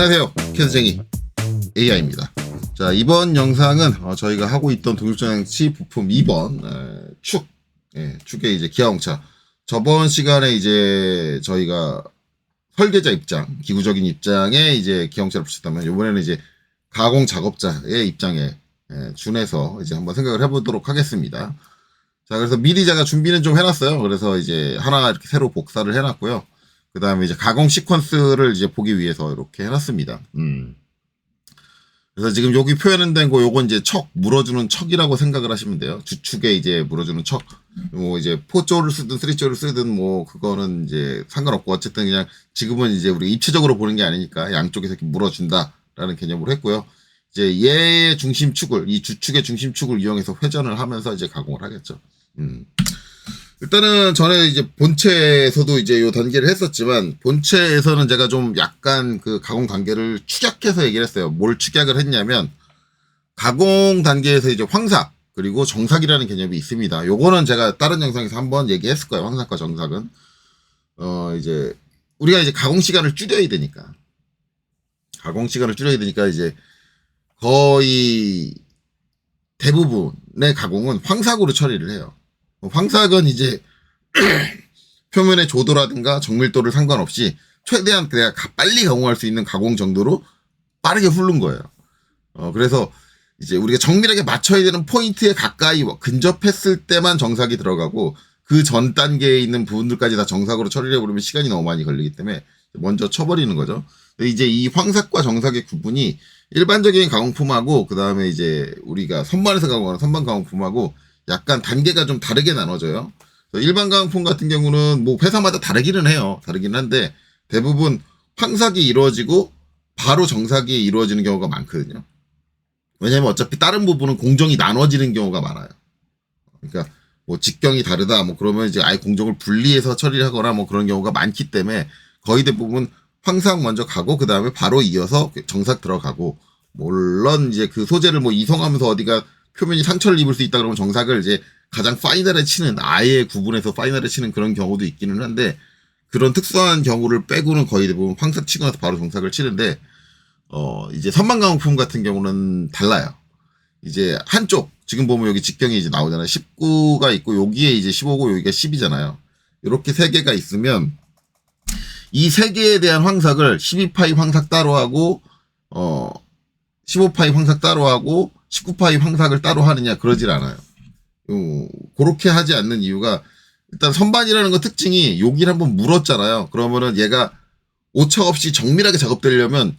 안녕하세요, 캐드쟁이 AI입니다. 자, 이번 영상은 저희가 하고 있던 동일장치 부품 2번 축의 이제 기아홍차. 저번 시간에 이제 저희가 설계자 입장, 기구적인 입장에 이제 기아홍차를 붙였다면, 이번에는 이제 가공 작업자의 입장에 준해서 이제 한번 생각을 해보도록 하겠습니다. 자, 그래서 미리 제가 준비는 좀 해놨어요. 그래서 이제 하나 이렇게 새로 복사를 해놨고요. 그 다음에 이제 가공 시퀀스를 이제 보기 위해서 이렇게 해놨습니다. 그래서 지금 여기 표현된 거, 요건 이제 물어주는 척이라고 생각을 하시면 돼요. 주축에 이제 물어주는 척. 뭐 이제 4조를 쓰든 3조를 쓰든 뭐 그거는 이제 상관없고, 어쨌든 그냥 지금은 이제 우리 입체적으로 보는 게 아니니까 양쪽에서 이렇게 물어준다라는 개념으로 했고요. 이제 얘의 중심축을, 이 주축의 중심축을 이용해서 회전을 하면서 이제 가공을 하겠죠. 일단은 전에 이제 본체에서도 이제 요 단계를 했었지만, 본체에서는 제가 좀 약간 그 가공 단계를 축약해서 얘기를 했어요. 뭘 축약을 했냐면, 가공 단계에서 이제 황삭, 그리고 정삭이라는 개념이 있습니다. 요거는 제가 다른 영상에서 한번 얘기했을 거예요. 황삭과 정삭은. 이제, 우리가 이제 가공 시간을 줄여야 되니까. 이제 거의 대부분의 가공은 황삭으로 처리를 해요. 황삭은 이제 표면의 조도라든가 정밀도를 상관없이 최대한 내가 빨리 가공할 수 있는 가공 정도로 빠르게 훑는 거예요. 그래서 이제 우리가 정밀하게 맞춰야 되는 포인트에 가까이 근접했을 때만 정삭이 들어가고, 그 전 단계에 있는 부분들까지 다 정삭으로 처리를 해버리면 시간이 너무 많이 걸리기 때문에 먼저 쳐버리는 거죠. 이제 이 황삭과 정삭의 구분이 일반적인 가공품하고, 그 다음에 이제 우리가 선반에서 가공하는 선반 가공품하고 약간 단계가 좀 다르게 나눠져요. 일반 가공품 같은 경우는 뭐 회사마다 다르기는 해요. 다르긴 한데 대부분 황삭이 이루어지고 바로 정삭이 이루어지는 경우가 많거든요. 왜냐면 어차피 다른 부분은 공정이 나눠지는 경우가 많아요. 그러니까 뭐 직경이 다르다 뭐 그러면 이제 아예 공정을 분리해서 처리를 하거나 뭐 그런 경우가 많기 때문에 거의 대부분 황삭 먼저 가고, 그 다음에 바로 이어서 정삭 들어가고, 물론 이제 그 소재를 뭐 이송하면서 어디가 표면이 상처를 입을 수 있다 그러면 정삭을 이제 가장 파이널에 치는, 아예 구분해서 파이널에 치는 그런 경우도 있기는 한데, 그런 특수한 경우를 빼고는 거의 대부분 황삭 치고 나서 바로 정삭을 치는데, 이제 선반 가공품 같은 경우는 달라요. 이제 한쪽, 지금 보면 여기 직경이 이제 나오잖아요. 19가 있고, 여기에 이제 15고, 여기가 10이잖아요. 이렇게 세 개가 있으면, 이 세 개에 대한 황삭을 12파이 황삭 따로 하고, 15파이 황삭 따로 하고, 19파이 황삭을 따로 하느냐, 그러질 않아요. 그렇게 하지 않는 이유가, 일단 선반이라는 거 특징이 여기를 한번 물었잖아요. 그러면은 얘가 오차 없이 정밀하게 작업되려면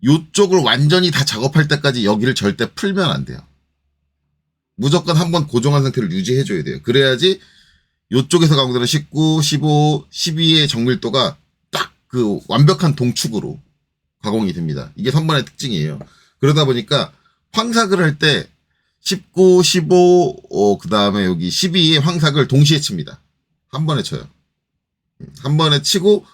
요쪽을 완전히 다 작업할 때까지 여기를 절대 풀면 안 돼요. 무조건 한번 고정한 상태를 유지해줘야 돼요. 그래야지 요쪽에서 가공되는 19, 15, 12의 정밀도가 딱 그 완벽한 동축으로 가공이 됩니다. 이게 선반의 특징이에요. 그러다 보니까 황삭을 할 때 19, 15, 그 다음에 여기 12의 황삭을 동시에 칩니다. 한 번에 쳐요. 한 번에 치고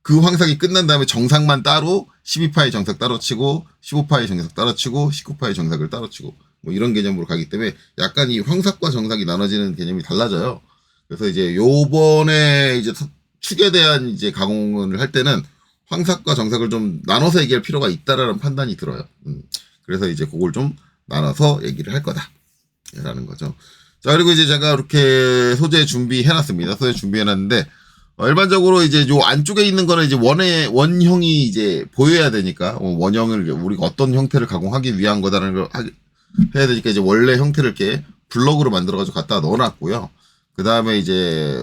그 황삭이 끝난 다음에 정삭만 따로 12파의 정삭 따로 치고 15파의 정삭 따로 치고 19파의 정삭을 따로 치고 뭐 이런 개념으로 가기 때문에 약간 이 황삭과 정삭이 나눠지는 개념이 달라져요. 그래서 이제 요번에 이제 축에 대한 이제 가공을 할 때는 황삭과 정삭을 좀 나눠서 얘기할 필요가 있다라는 판단이 들어요. 그래서 이제 그걸 좀 나눠서 얘기를 할 거다라는 거죠. 자, 그리고 이제 제가 이렇게 소재 준비해놨습니다. 소재 준비해놨는데, 일반적으로 이제 요 안쪽에 있는 거는 이제 원형이 이제 보여야 되니까, 원형을 우리가 어떤 형태를 가공하기 위한 거다라는 걸 해야 되니까 이제 원래 형태를 이렇게 블럭으로 만들어가지고 갖다 넣어놨고요. 그 다음에 이제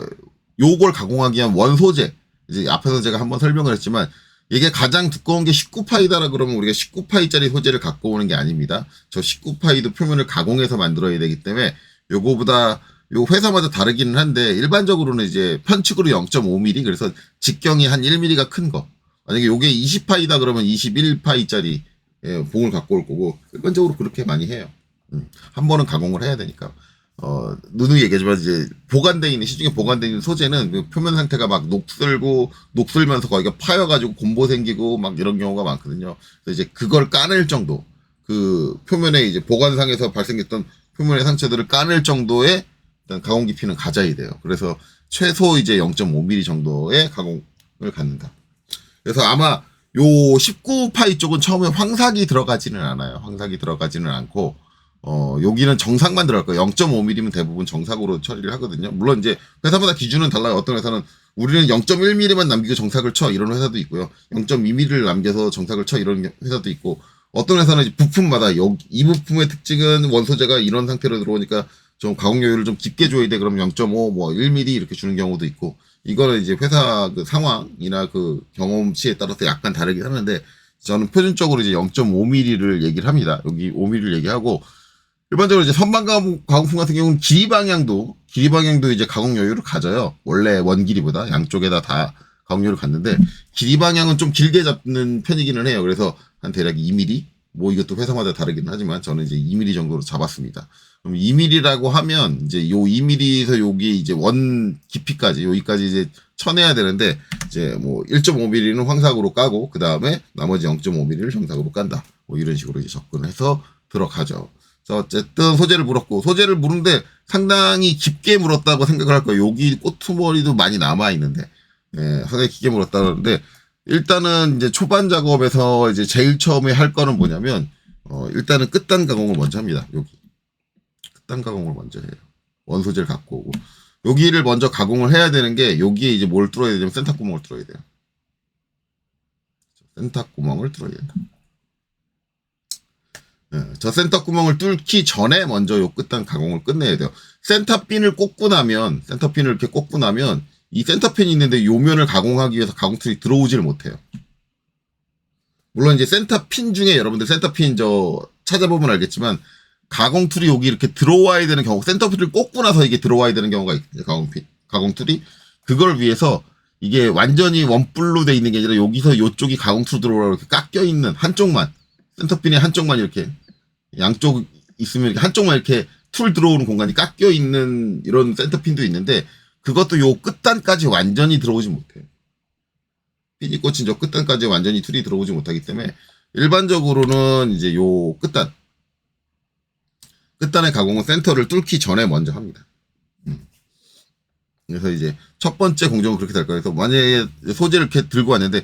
요걸 가공하기 위한 원소재, 이제 앞에서 제가 한번 설명을 했지만, 이게 가장 두꺼운 게 19파이다라 그러면 우리가 19파이짜리 소재를 갖고 오는 게 아닙니다. 저 19파이도 표면을 가공해서 만들어야 되기 때문에 요거보다 요 회사마다 다르기는 한데, 일반적으로는 이제 편측으로 0.5mm, 그래서 직경이 한 1mm가 큰 거. 만약에 요게 20파이다 그러면 21파이짜리 봉을 갖고 올 거고, 일반적으로 그렇게 많이 해요. 한 번은 가공을 해야 되니까. 누누이 얘기하지만 이제 보관되어 있는, 시중에 보관되어 있는 소재는 그 표면 상태가 막 녹슬면서 거기가 파여가지고 곰보 생기고 막 이런 경우가 많거든요. 그래서 이제 그걸 까낼 정도, 그 표면에 이제 보관상에서 발생했던 표면의 상처들을 까낼 정도의 일단 가공 깊이는 가져야 돼요. 그래서 최소 이제 0.5mm 정도의 가공을 갖는다. 그래서 아마 요 19파이 쪽은 처음에 황삭이 들어가지는 않아요. 황삭이 들어가지는 않고, 여기는 정삭만 들어갈 거예요. 0.5mm면 대부분 정삭으로 처리를 하거든요. 물론 이제 회사마다 기준은 달라요. 어떤 회사는 우리는 0.1mm만 남기고 정삭을 쳐 이런 회사도 있고요. 0.2mm를 남겨서 정삭을 쳐 이런 회사도 있고, 어떤 회사는 이제 부품마다 이 부품의 특징은 원소재가 이런 상태로 들어오니까 좀 가공 여유를 좀 깊게 줘야 돼. 그럼 0.5, 뭐 1mm 이렇게 주는 경우도 있고, 이거는 이제 회사 그 상황이나 그 경험치에 따라서 약간 다르긴 하는데, 저는 표준적으로 이제 0.5mm를 얘기를 합니다. 여기 5mm를 얘기하고, 일반적으로 이제 선반 가공품 같은 경우는 길이 방향도 이제 가공 여유를 가져요. 원래 원 길이보다 양쪽에다 다 가공 여유를 갖는데, 길이 방향은 좀 길게 잡는 편이기는 해요. 그래서 한 대략 2mm, 뭐 이것도 회사마다 다르긴 하지만 저는 이제 2mm 정도로 잡았습니다. 그럼 2mm라고 하면 이제 요 2mm에서 여기 이제 원 깊이까지 여기까지 이제 쳐내야 되는데, 이제 뭐 1.5mm는 황삭으로 까고 그 다음에 나머지 0.5mm를 정삭으로 깐다. 뭐 이런 식으로 이제 접근해서 들어가죠. 자, 어쨌든 소재를 물었고, 소재를 물은데 상당히 깊게 물었다고 생각을 할 거예요. 여기 꼬투머리도 많이 남아 있는데, 상당히 깊게 물었다 그러는데, 일단은 이제 초반 작업에서 이제 제일 처음에 할 거는 뭐냐면, 일단은 끝단 가공을 먼저 합니다. 여기. 끝단 가공을 먼저 해요. 원소재를 갖고 오고. 여기를 먼저 가공을 해야 되는 게, 여기에 이제 뭘 뚫어야 되냐면 센터 구멍을 뚫어야 돼요. 센터 구멍을 뚫어야 된다. 저 센터 구멍을 뚫기 전에 먼저 요 끝단 가공을 끝내야 돼요. 센터핀을 꽂고 나면, 센터핀을 이렇게 꽂고 나면, 이 센터핀이 있는데 요 면을 가공하기 위해서 가공 툴이 들어오지를 못해요. 물론 이제 센터핀 중에 여러분들 센터핀 찾아보면 알겠지만, 가공 툴이 여기 이렇게 들어와야 되는 경우, 센터핀을 꽂고 나서 이게 들어와야 되는 경우가 있거든요. 가공 툴이. 그걸 위해서 이게 완전히 원뿔로 돼 있는 게 아니라 여기서 요쪽이 가공 툴 들어오라고 이렇게 깎여 있는 한쪽만, 센터핀의 한쪽만 이렇게, 양쪽 있으면 이렇게 한쪽만 이렇게 툴 들어오는 공간이 깎여 있는 이런 센터핀도 있는데, 그것도 요 끝단까지 완전히 들어오지 못해요. 핀이 꽂힌 저 끝단까지 완전히 툴이 들어오지 못하기 때문에, 일반적으로는 이제 요 끝단의 가공은 센터를 뚫기 전에 먼저 합니다. 그래서 이제 첫 번째 공정은 그렇게 될 거예요. 그래서 만약에 소재를 이렇게 들고 왔는데,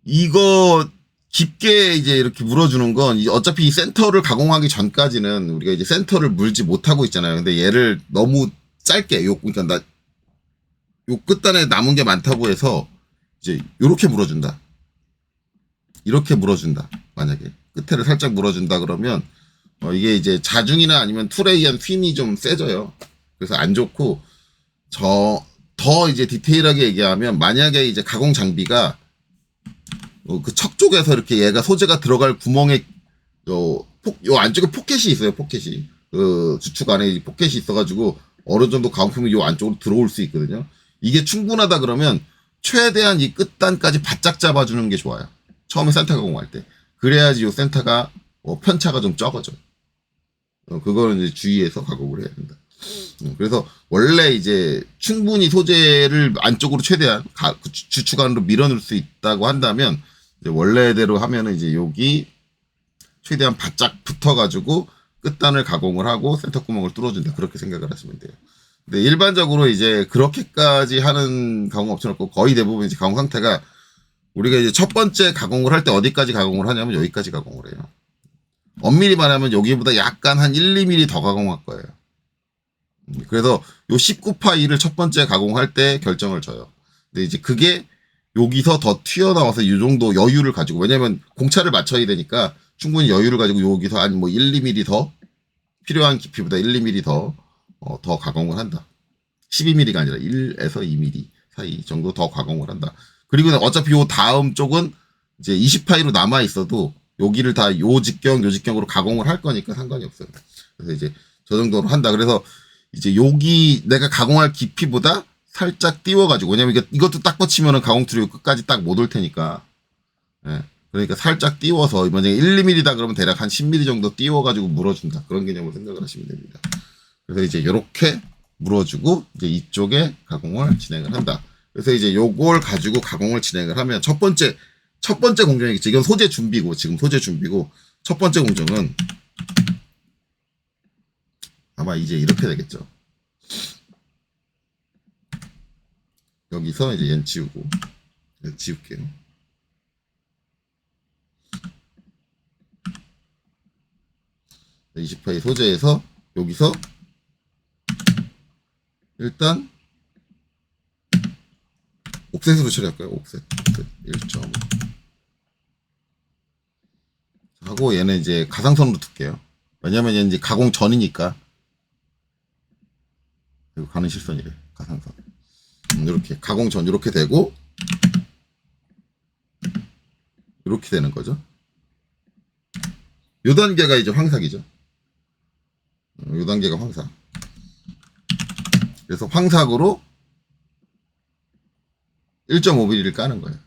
이거 깊게 이제 이렇게 물어주는 건 어차피 이 센터를 가공하기 전까지는 우리가 이제 센터를 물지 못하고 있잖아요. 근데 얘를 너무 짧게, 그러니까 요 끝단에 남은 게 많다고 해서 이제 요렇게 물어준다. 이렇게 물어준다. 만약에 끝에를 살짝 물어준다 그러면, 이게 이제 자중이나 아니면 툴에 의한 휨이 좀 세져요. 그래서 안 좋고, 더 이제 디테일하게 얘기하면, 만약에 이제 가공 장비가 그 척 쪽에서 이렇게 얘가 소재가 들어갈 구멍에 요 안쪽에 포켓이 있어요. 포켓이 그 주축 안에 포켓이 있어가지고 어느 정도 가공품이 요 안쪽으로 들어올 수 있거든요. 이게 충분하다 그러면 최대한 이 끝단까지 바짝 잡아주는 게 좋아요. 처음에 센터 가공할 때. 그래야지 요 센터가 편차가 좀 적어져요. 그거는 이제 주의해서 가공을 해야 된다. 그래서 원래 이제 충분히 소재를 안쪽으로 최대한 주축 안으로 밀어넣을 수 있다고 한다면, 이제 원래대로 하면은 이제 여기 최대한 바짝 붙어가지고 끝단을 가공을 하고 센터 구멍을 뚫어준다. 그렇게 생각을 하시면 돼요. 근데 일반적으로 이제 그렇게까지 하는 가공 업체는 없고, 거의 대부분 이제 가공 상태가, 우리가 이제 첫 번째 가공을 할 때 어디까지 가공을 하냐면 여기까지 가공을 해요. 엄밀히 말하면 여기보다 약간 한 1, 2mm 더 가공할 거예요. 그래서 요 19파이를 첫 번째 가공할 때 결정을 줘요. 근데 이제 그게 여기서 더 튀어나와서 이 정도 여유를 가지고, 왜냐면 공차를 맞춰야 되니까 충분히 여유를 가지고 여기서 한 뭐 1, 2mm 더, 필요한 깊이보다 1, 2mm 더 가공을 한다. 12mm가 아니라 1에서 2mm 사이 정도 더 가공을 한다. 그리고 어차피 요 다음 쪽은 이제 20파이로 남아 있어도 여기를 다 요 직경으로 가공을 할 거니까 상관이 없어요. 그래서 이제 저 정도로 한다. 그래서 이제 여기 내가 가공할 깊이보다 살짝 띄워가지고, 왜냐면 이것도 딱 붙이면은 가공 툴이 끝까지 딱 못 올 테니까. 예. 그러니까 살짝 띄워서, 만약에 1, 2mm다 그러면 대략 한 10mm 정도 띄워가지고 물어준다. 그런 개념으로 생각을 하시면 됩니다. 그래서 이제 이렇게 물어주고, 이제 이쪽에 가공을 진행을 한다. 그래서 이제 요걸 가지고 가공을 진행을 하면 첫 번째 공정이겠죠. 이건 소재 준비고, 지금 소재 준비고, 첫 번째 공정은 아마 이제 이렇게 되겠죠. 여기서 이제 얘는 지우고, 지울게요. 20파이 소재에서 여기서 일단 옵셋으로 처리할까요? 옵셋 1.5 하고 얘는 이제 가상선으로 둘게요. 왜냐면 얘는 이제 가공 전이니까. 이거 가는 실선이래. 가상선. 이렇게 가공 전 이렇게 되고 이렇게 되는 거죠. 요 단계가 이제 황삭이죠. 요 단계가 황삭. 그래서 황삭으로 1.5mm를 까는 거예요.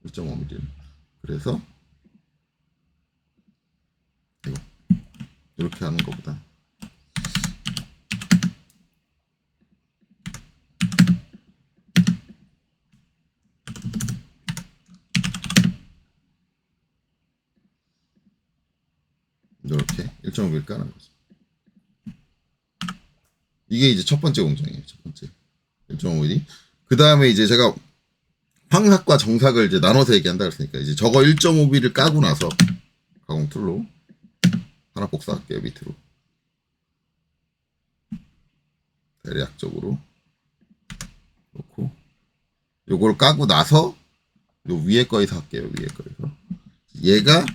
1.5mm를. 그래서 이렇게 하는 것보다 이렇게 1.5mm 까는 거죠. 이게 이제 첫 번째 공정이에요. 첫 번째 1.5mm. 그 다음에 이제 제가 황삭과 정삭을 이제 나눠서 얘기한다 그랬으니까 이제 저거 1.5mm를 까고 나서 가공 툴로 하나 복사할게요. 밑으로 대략적으로 놓고 요걸 까고 나서 요 위에 거에서 할게요. 위에 거에서 얘가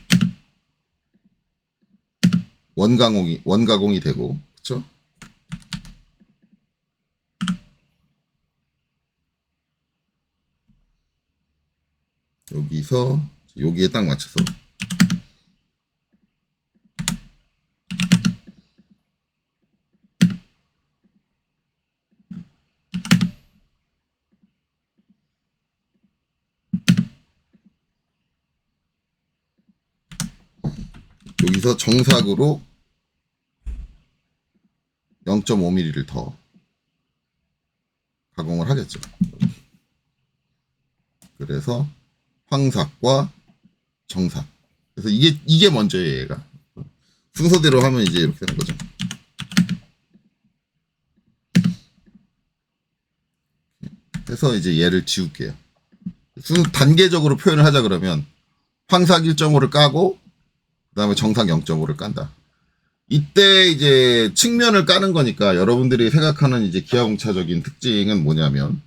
원가공이 되고 그쵸? 여기서 여기에 딱 맞춰서 여기서 정삭으로 0.5mm를 더 가공을 하겠죠. 그래서 황삭과 정삭. 그래서 이게 먼저예요, 얘가. 순서대로 하면 이제 이렇게 되는 거죠. 해서 이제 얘를 지울게요. 단계적으로 표현을 하자 그러면 황삭 1.5를 까고 그다음에 정삭 0.5를 깐다. 이때 이제 측면을 까는 거니까 여러분들이 생각하는 이제 기하공차적인 특징은 뭐냐면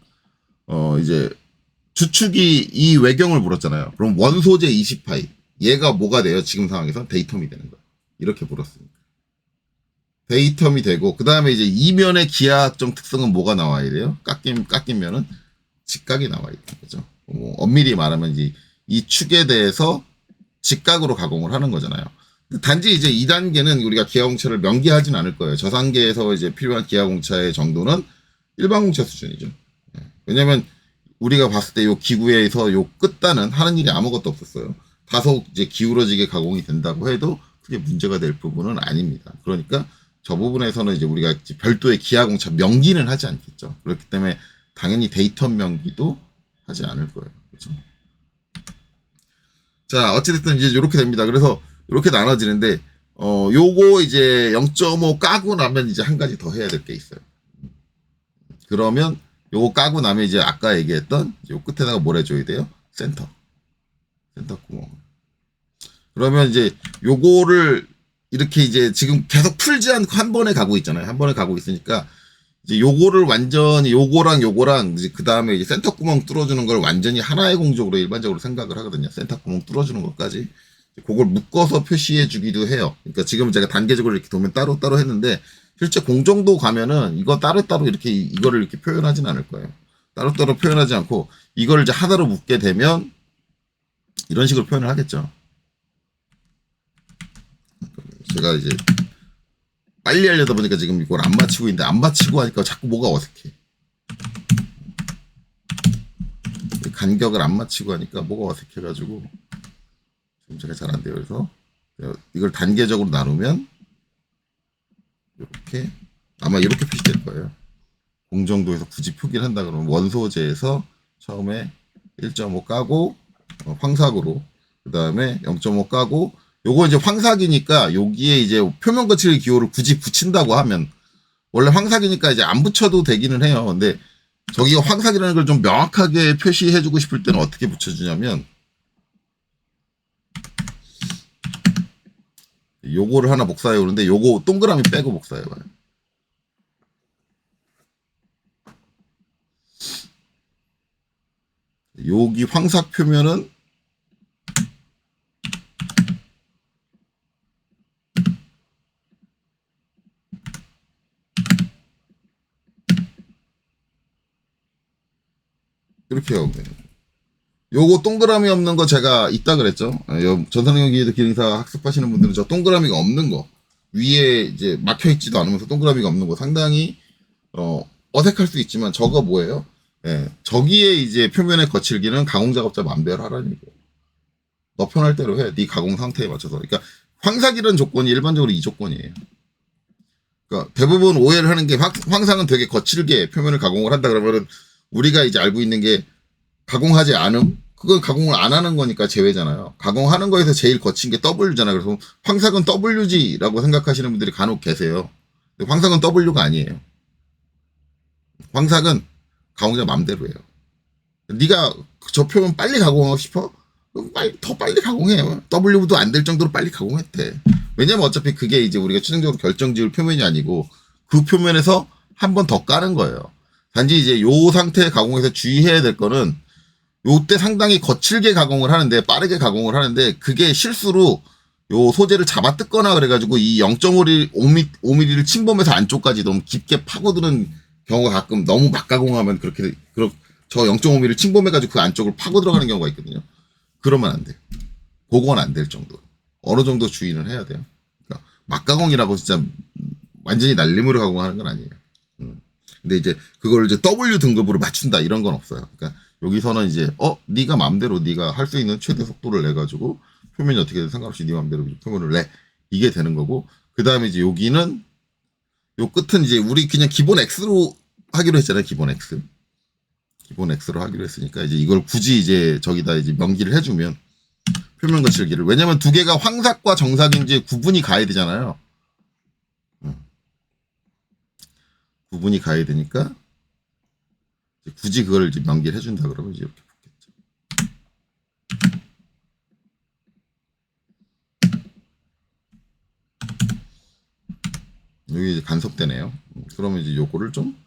이제 주축이 이 외경을 물었잖아요. 그럼 원소재 20파이 얘가 뭐가 돼요? 지금 상황에서 데이텀이 되는 거예요. 이렇게 물었으니까 데이텀이 되고 그 다음에 이제 이면의 기하학적 특성은 뭐가 나와야 돼요? 깎인 면은 직각이 나와야 되는 거죠. 뭐 엄밀히 말하면 이제 이 축에 대해서 직각으로 가공을 하는 거잖아요. 단지 이제 2단계는 우리가 기하공차를 명기하진 않을 거예요. 저 단계에서 이제 필요한 기하공차의 정도는 일반공차 수준이죠. 왜냐면 우리가 봤을 때 요 기구에서 요 끝단은 하는 일이 아무것도 없었어요. 다소 이제 기울어지게 가공이 된다고 해도 크게 문제가 될 부분은 아닙니다. 그러니까 저 부분에서는 이제 우리가 별도의 기하공차 명기는 하지 않겠죠. 그렇기 때문에 당연히 데이터 명기도 하지 않을 거예요. 그렇죠? 자, 어찌됐든 이제 이렇게 됩니다. 그래서 이렇게 나눠지는데, 요거 이제 0.5 까고 나면 이제 한 가지 더 해야 될 게 있어요. 그러면 요거 까고 나면 이제 아까 얘기했던 요 끝에다가 뭘 해줘야 돼요? 센터 구멍. 그러면 이제 요거를 이렇게 이제 지금 계속 풀지 않고 한 번에 가고 있잖아요. 한 번에 가고 있으니까 이제 요거를 완전히 요거랑 이제 그 다음에 이제 센터 구멍 뚫어주는 걸 완전히 하나의 공적으로 일반적으로 생각을 하거든요. 센터 구멍 뚫어주는 것까지 그걸 묶어서 표시해 주기도 해요. 그러니까 지금 제가 단계적으로 이렇게 도면 따로따로 했는데 실제 공정도 가면은 이거 따로따로 이렇게 이거를 이렇게 표현하진 않을 거예요. 따로따로 표현하지 않고 이걸 이제 하나로 묶게 되면 이런 식으로 표현을 하겠죠. 제가 이제 빨리 하려다 보니까 지금 이걸 안 맞추고 있는데 안 맞추고 하니까 자꾸 뭐가 어색해. 간격을 안 맞추고 하니까 뭐가 어색해가지고 지금 제가 잘 안 돼요. 그래서 이걸 단계적으로 나누면 이렇게 아마 이렇게 표시될 거예요. 공정도에서 굳이 표기를 한다 그러면 원소재에서 처음에 1.5 까고 황삭으로 그 다음에 0.5 까고 요거 이제 황삭이니까 여기에 이제 표면 거칠 기호를 굳이 붙인다고 하면 원래 황삭이니까 이제 안 붙여도 되기는 해요. 근데 저기가 황삭이라는 걸 좀 명확하게 표시해주고 싶을 때는 어떻게 붙여주냐면 요거를 하나 복사해 오는데 요거 동그라미 빼고 복사해 봐요. 여기 황삭 표면은 이렇게 하고 요거 동그라미 없는 거 제가 있다 그랬죠. 전산응용 기능사 학습하시는 분들은 저 동그라미가 없는 거 위에 이제 막혀 있지도 않으면서 동그라미가 없는 거 상당히 어색할 수 있지만 저거 뭐예요? 예, 저기에 이제 표면의 거칠기는 가공 작업자 맘대로 하라는 얘기예요. 너 편할 대로 해. 네 가공 상태에 맞춰서. 그러니까 황삭이라는 조건이 일반적으로 이 조건이에요. 그러니까 대부분 오해를 하는 게 황상은 되게 거칠게 표면을 가공을 한다 그러면은 우리가 이제 알고 있는 게 가공하지 않음? 그건 가공을 안 하는 거니까 제외잖아요. 가공하는 거에서 제일 거친 게 W잖아요. 그래서 황삭은 W지라고 생각하시는 분들이 간혹 계세요. 근데 황삭은 W가 아니에요. 황삭은 가공자 맘대로 해요. 네가 저 표면 빨리 가공하고 싶어? 그럼 더 빨리 가공해요. W도 안 될 정도로 빨리 가공해도 돼. 왜냐면 어차피 그게 이제 우리가 최종적으로 결정 지을 표면이 아니고 그 표면에서 한 번 더 까는 거예요. 단지 이제 요 상태의 가공에서 주의해야 될 거는 요때 상당히 거칠게 가공을 하는데 빠르게 가공을 하는데 그게 실수로 요 소재를 잡아 뜯거나 그래가지고 이 0.5mm를 침범해서 안쪽까지 너무 깊게 파고드는 경우가 가끔 너무 막 가공하면 저 0.5mm를 침범해가지고 그 안쪽을 파고 들어가는 경우가 있거든요. 그러면 안 돼. 그건 안 될 정도. 어느 정도 주의는 해야 돼요. 그러니까 막 가공이라고 진짜 완전히 날림으로 가공하는 건 아니에요. 근데 이제 그걸 이제 W 등급으로 맞춘다 이런 건 없어요. 그러니까 여기서는 이제 네가 맘대로 네가 할 수 있는 최대 속도를 내 가지고 표면이 어떻게 든 상관없이 네 맘대로 표면을 내 이게 되는 거고 그다음에 이제 여기는 요 끝은 이제 우리 그냥 기본 X로 하기로 했잖아요. 기본 X로 하기로 했으니까 이제 이걸 굳이 이제 저기다 이제 명기를 해주면 표면 거칠기를 왜냐면 두 개가 황삭과 정삭인지 구분이 가야 되잖아요. 구분이 가야 되니까 굳이 그걸 이제 명기를 해준다 그러면 이제 이렇게 붙겠죠. 여기 이제 간섭되네요. 그러면 이제 요거를 좀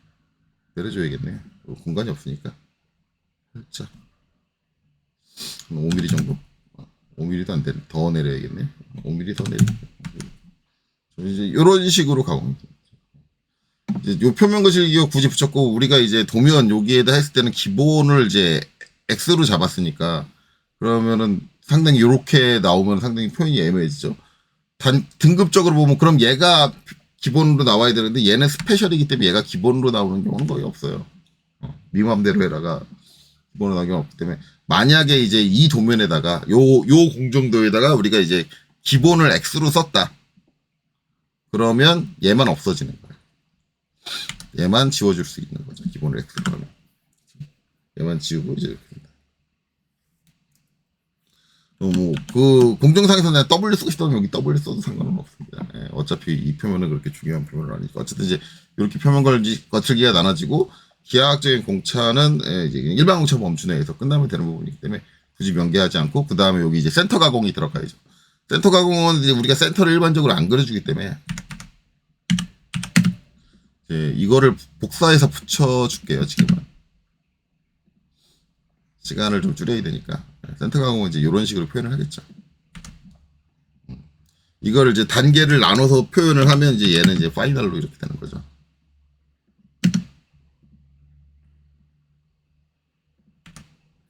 내려줘야겠네. 공간이 없으니까 살짝 한 5mm 정도. 5mm도 안 되네. 더 내려야겠네. 5mm 더 내려. 이제 이런 식으로 가공. 이제 요 표면 거칠기가 굳이 붙였고 우리가 이제 도면 여기에다 했을 때는 기본을 이제 X로 잡았으니까 그러면은 상당히 요렇게 나오면 상당히 표현이 애매해지죠. 등급적으로 보면 그럼 얘가 기본으로 나와야 되는데 얘는 스페셜이기 때문에 얘가 기본으로 나오는 경우는 거의 없어요. 네 맘대로 해라가 기본으로 나오는 경우는 없기 때문에 만약에 이제 이 도면에다가 요 공정도에다가 우리가 이제 기본을 X로 썼다. 그러면 얘만 없어지는 거예요. 얘만 지워줄 수 있는 거죠. 기본을 X로 하면. 얘만 지우고 이제 이렇게 됩니다. 그 공정상에서 내가 W 쓰고 싶다면 여기 W 써도 상관은 없습니다. 예, 어차피 이 표면은 그렇게 중요한 표면은 아니니까 어쨌든 이제 이렇게 표면 거칠기가 나눠지고 기하학적인 공차는 이제 일반 공차 범주 내에서 끝나면 되는 부분이기 때문에 굳이 명기하지 않고 그 다음에 여기 이제 센터 가공이 들어가야죠. 센터 가공은 이제 우리가 센터를 일반적으로 안 그려주기 때문에 이제 이거를 복사해서 붙여줄게요. 지금은 시간을 좀 줄여야 되니까 센터 가공은 이제 이런 식으로 표현을 하겠죠. 이거를 이제 단계를 나눠서 표현을 하면 이제 얘는 이제 파이널로 이렇게 되는 거죠.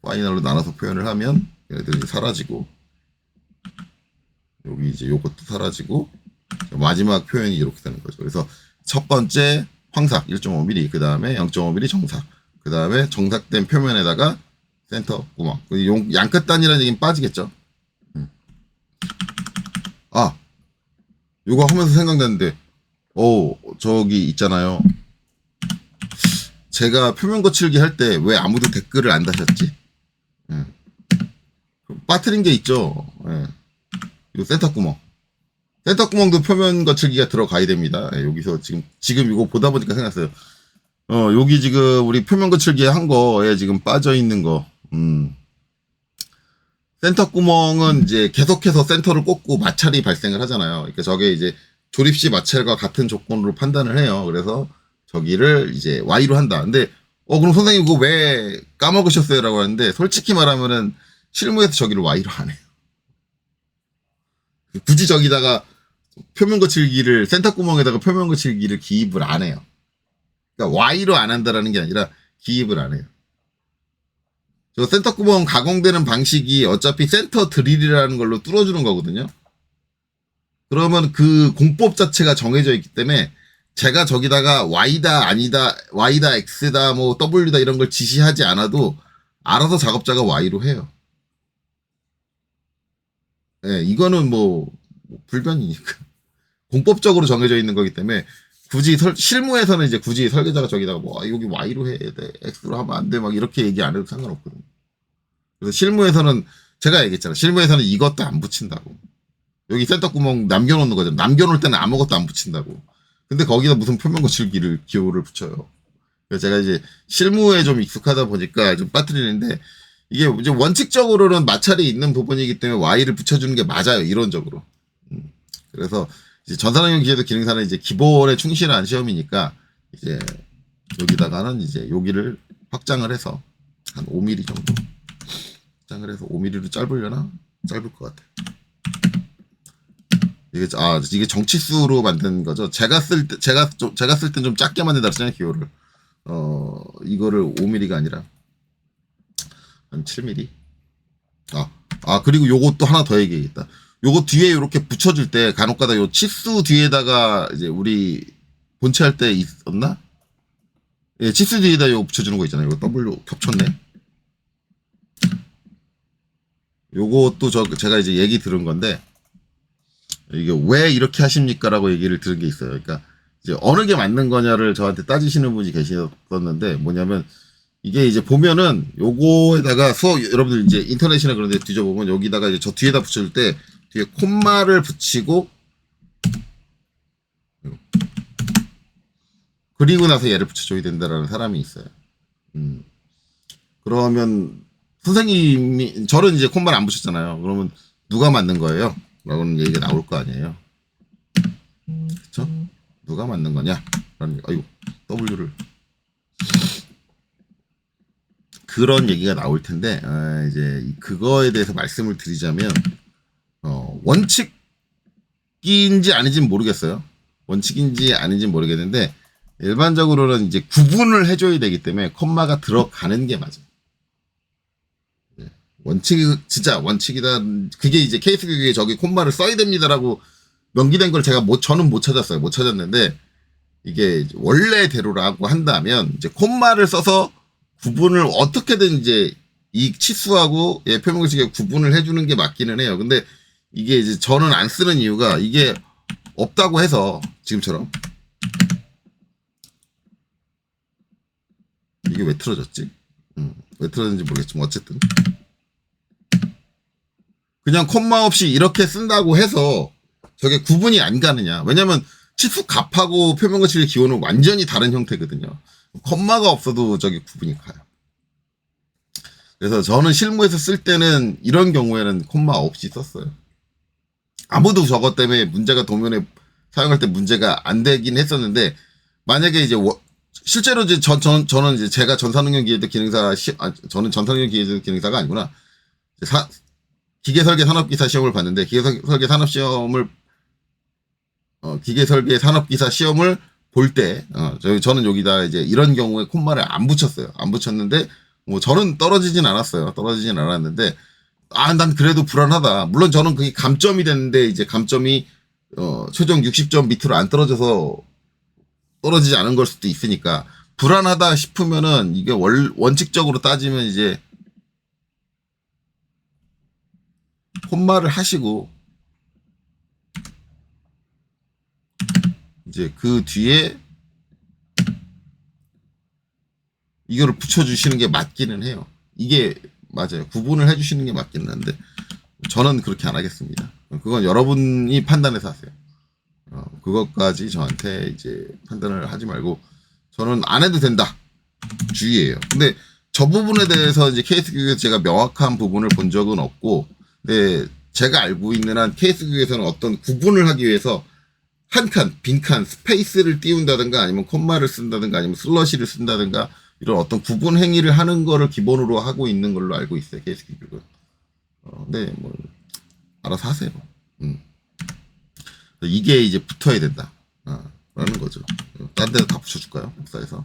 파이널로 나눠서 표현을 하면 얘네들이 사라지고 여기 이제 요것도 사라지고 마지막 표현이 이렇게 되는 거죠. 그래서 첫 번째 황삭 1.5mm 그 다음에 0.5mm 정삭 그 다음에 정삭된 표면에다가 센터 구멍 양끝 단이라는 얘기는 빠지겠죠. 아 요거 하면서 생각났는데 저기 있잖아요. 제가 표면 거칠기 할 때 왜 아무도 댓글을 안 다셨지? 빠뜨린 게 있죠. 요 센터 구멍. 센터 구멍도 표면 거칠기가 들어가야 됩니다. 여기서 지금 이거 보다 보니까 생각났어요. 여기 지금 우리 표면 거칠기 한 거에 지금 빠져 있는 거. 센터 구멍은 이제 계속해서 센터를 꽂고 마찰이 발생을 하잖아요. 그러니까 저게 이제 조립식 마찰과 같은 조건으로 판단을 해요. 그래서 저기를 이제 Y로 한다. 근데 그럼 선생님 그거 왜 까먹으셨어요? 라고 하는데 솔직히 말하면은 실무에서 저기를 Y로 안 해요. 굳이 저기다가 표면 거칠기를 센터 구멍에다가 표면 거칠기를 기입을 안 해요. 그러니까 Y로 안 한다라는 게 아니라 기입을 안 해요. 저 센터 구멍 가공되는 방식이 어차피 센터 드릴이라는 걸로 뚫어주는 거거든요. 그러면 그 공법 자체가 정해져 있기 때문에 제가 저기다가 Y다 아니다 Y다 X다 뭐 W다 이런 걸 지시하지 않아도 알아서 작업자가 Y로 해요. 네, 이거는 뭐 불변이니까 공법적으로 정해져 있는 거기 때문에 굳이 실무에서는 이제 굳이 설계자가 저기다가 뭐 여기 Y로 해야 돼 X로 하면 안 돼 막 이렇게 얘기 안 해도 상관없거든요. 그래서 실무에서는 제가 얘기했잖아. 실무에서는 이것도 안 붙인다고. 여기 센터 구멍 남겨놓는 거잖아. 남겨놓을 때는 아무것도 안 붙인다고. 근데 거기다 무슨 표면 거칠기를 기호를 붙여요. 그래서 제가 이제 실무에 좀 익숙하다 보니까 좀 빠뜨리는데 이게 이제 원칙적으로는 마찰이 있는 부분이기 때문에 Y를 붙여주는 게 맞아요. 이론적으로. 그래서 이제 전산응용 기계도 기능사는 이제 기본에 충실한 시험이니까 이제 여기다가는 이제 여기를 확장을 해서 한 5mm 정도 확장을 해서 5mm로 짧으려나? 짧을 것 같아. 이게 정치수로 만든 거죠. 제가 쓸 땐 좀 작게 만든다 그랬잖아요, 기호를. 이거를 5mm가 아니라 한 7mm. 그리고 요것도 하나 더 얘기해야겠다. 요거 뒤에 이렇게 붙여줄 때 간혹가다 요 치수 뒤에다가 이제 우리 본체할 때 있었나? 예, 치수 뒤에다 요거 붙여주는 거 있잖아요. 이거 W 겹쳤네. 요것도 제가 이제 얘기 들은 건데 이게 왜 이렇게 하십니까라고 얘기를 들은 게 있어요. 그러니까 이제 어느 게 맞는 거냐를 저한테 따지시는 분이 계셨었는데 뭐냐면 이게 이제 보면은 요거에다가 여러분들 이제 인터넷이나 그런 데 뒤져보면 여기다가 이제 저 뒤에다 붙여줄 때 뒤에 콤마를 붙이고 그리고 나서 얘를 붙여줘야 된다라는 사람이 있어요. 그러면 선생님이 저는 이제 콤마를 안 붙였잖아요. 그러면 누가 맞는 거예요? 라고는 얘기가 나올 거 아니에요. 그쵸? 누가 맞는 거냐? 아이고 W를 그런 얘기가 나올 텐데 이제 그거에 대해서 말씀을 드리자면 원칙인지 아닌지는 모르겠어요. 원칙인지 아닌지는 모르겠는데 일반적으로는 이제 구분을 해줘야 되기 때문에 콤마가 들어가는 게 맞아요. 진짜 원칙이다. 그게 이제 케이스 교육에 저기 콤마를 써야 됩니다라고 명기된 걸 저는 못 찾았어요. 못 찾았는데 이게 원래대로라고 한다면 이제 콤마를 써서 구분을 어떻게든 이제 이 치수하고 표면글씨가 구분을 해주는 게 맞기는 해요. 근데 이게 이제 저는 안 쓰는 이유가 이게 없다고 해서 지금처럼 이게 왜 틀어졌지? 왜 틀어졌는지 모르겠지만 어쨌든 그냥 콤마 없이 이렇게 쓴다고 해서 저게 구분이 안 가느냐. 왜냐면 치수 값하고 표면거칠의 기호는 완전히 다른 형태거든요. 콤마가 없어도 저게 구분이 가요. 그래서 저는 실무에서 쓸 때는 이런 경우에는 콤마 없이 썼어요. 아무도 저것 때문에 문제가 도면에 사용할 때 문제가 안 되긴 했었는데 만약에 이제 실제로 이제 저는 이제 제가 전산응용 기능사 저는 전산응용 기능사가 아니구나. 기계설계 산업기사 시험을 봤는데 기계설계 산업기사 시험을 볼 때 저는 여기다 이제 이런 경우에 콤마를 안 붙였어요. 안 붙였는데 뭐 저는 떨어지진 않았어요. 떨어지진 않았는데 난 그래도 불안하다. 물론 저는 그게 감점이 됐는데 이제 감점이 최종 60점 밑으로 안 떨어져서 떨어지지 않은 걸 수도 있으니까 불안하다 싶으면은 이게 원칙적으로 따지면 이제 콤마를 하시고 이제 그 뒤에 이거를 붙여주시는 게 맞기는 해요. 이게 맞아요. 구분을 해주시는 게 맞기는 한데 저는 그렇게 안 하겠습니다. 그건 여러분이 판단해서 하세요. 그것까지 저한테 이제 판단을 하지 말고 저는 안 해도 된다 주의예요. 근데 저 부분에 대해서 이제 케이스 교육에서 제가 명확한 부분을 본 적은 없고, 근데 제가 알고 있는 한 케이스 교육에서는 어떤 구분을 하기 위해서 한 칸, 빈칸, 스페이스를 띄운다든가 아니면 콤마를 쓴다든가 아니면 슬러시를 쓴다든가 이런 어떤 구분 행위를 하는 거를 기본으로 하고 있는 걸로 알고 있어요, 케이스 교육은. 네, 뭐, 알아서 하세요. 이게 이제 붙어야 된다. 라는 거죠. 딴 데다 다 붙여줄까요? 복사해서.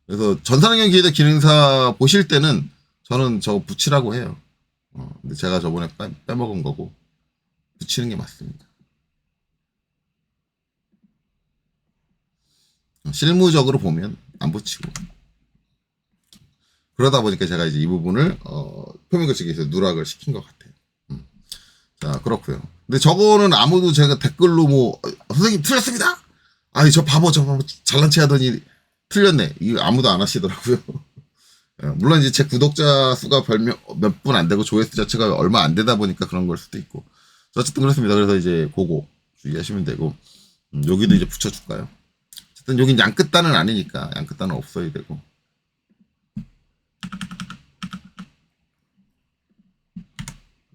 그래서 전산환경 기회대 기능사 보실 때는 저는 저거 붙이라고 해요. 근데 제가 저번에 빼먹은 거고 붙이는 게 맞습니다. 실무적으로 보면 안 붙이고 그러다 보니까 제가 이제 이 부분을 표면글씨에서 누락을 시킨 것 같아요. 자, 그렇고요. 근데 저거는 아무도 제가 댓글로 뭐 선생님 틀렸습니다. 아니 저 바보 잘난 체 하더니 틀렸네. 이거 아무도 안 하시더라고요. 물론 이제 제 구독자 수가 몇 분 안 되고 조회수 자체가 얼마 안 되다 보니까 그런 걸 수도 있고. 어쨌든 그렇습니다. 그래서 이제 그거 주의하시면 되고, 여기도 이제 붙여줄까요? 어쨌든 여긴 양끝단은 아니니까 양끝단은 없어야 되고.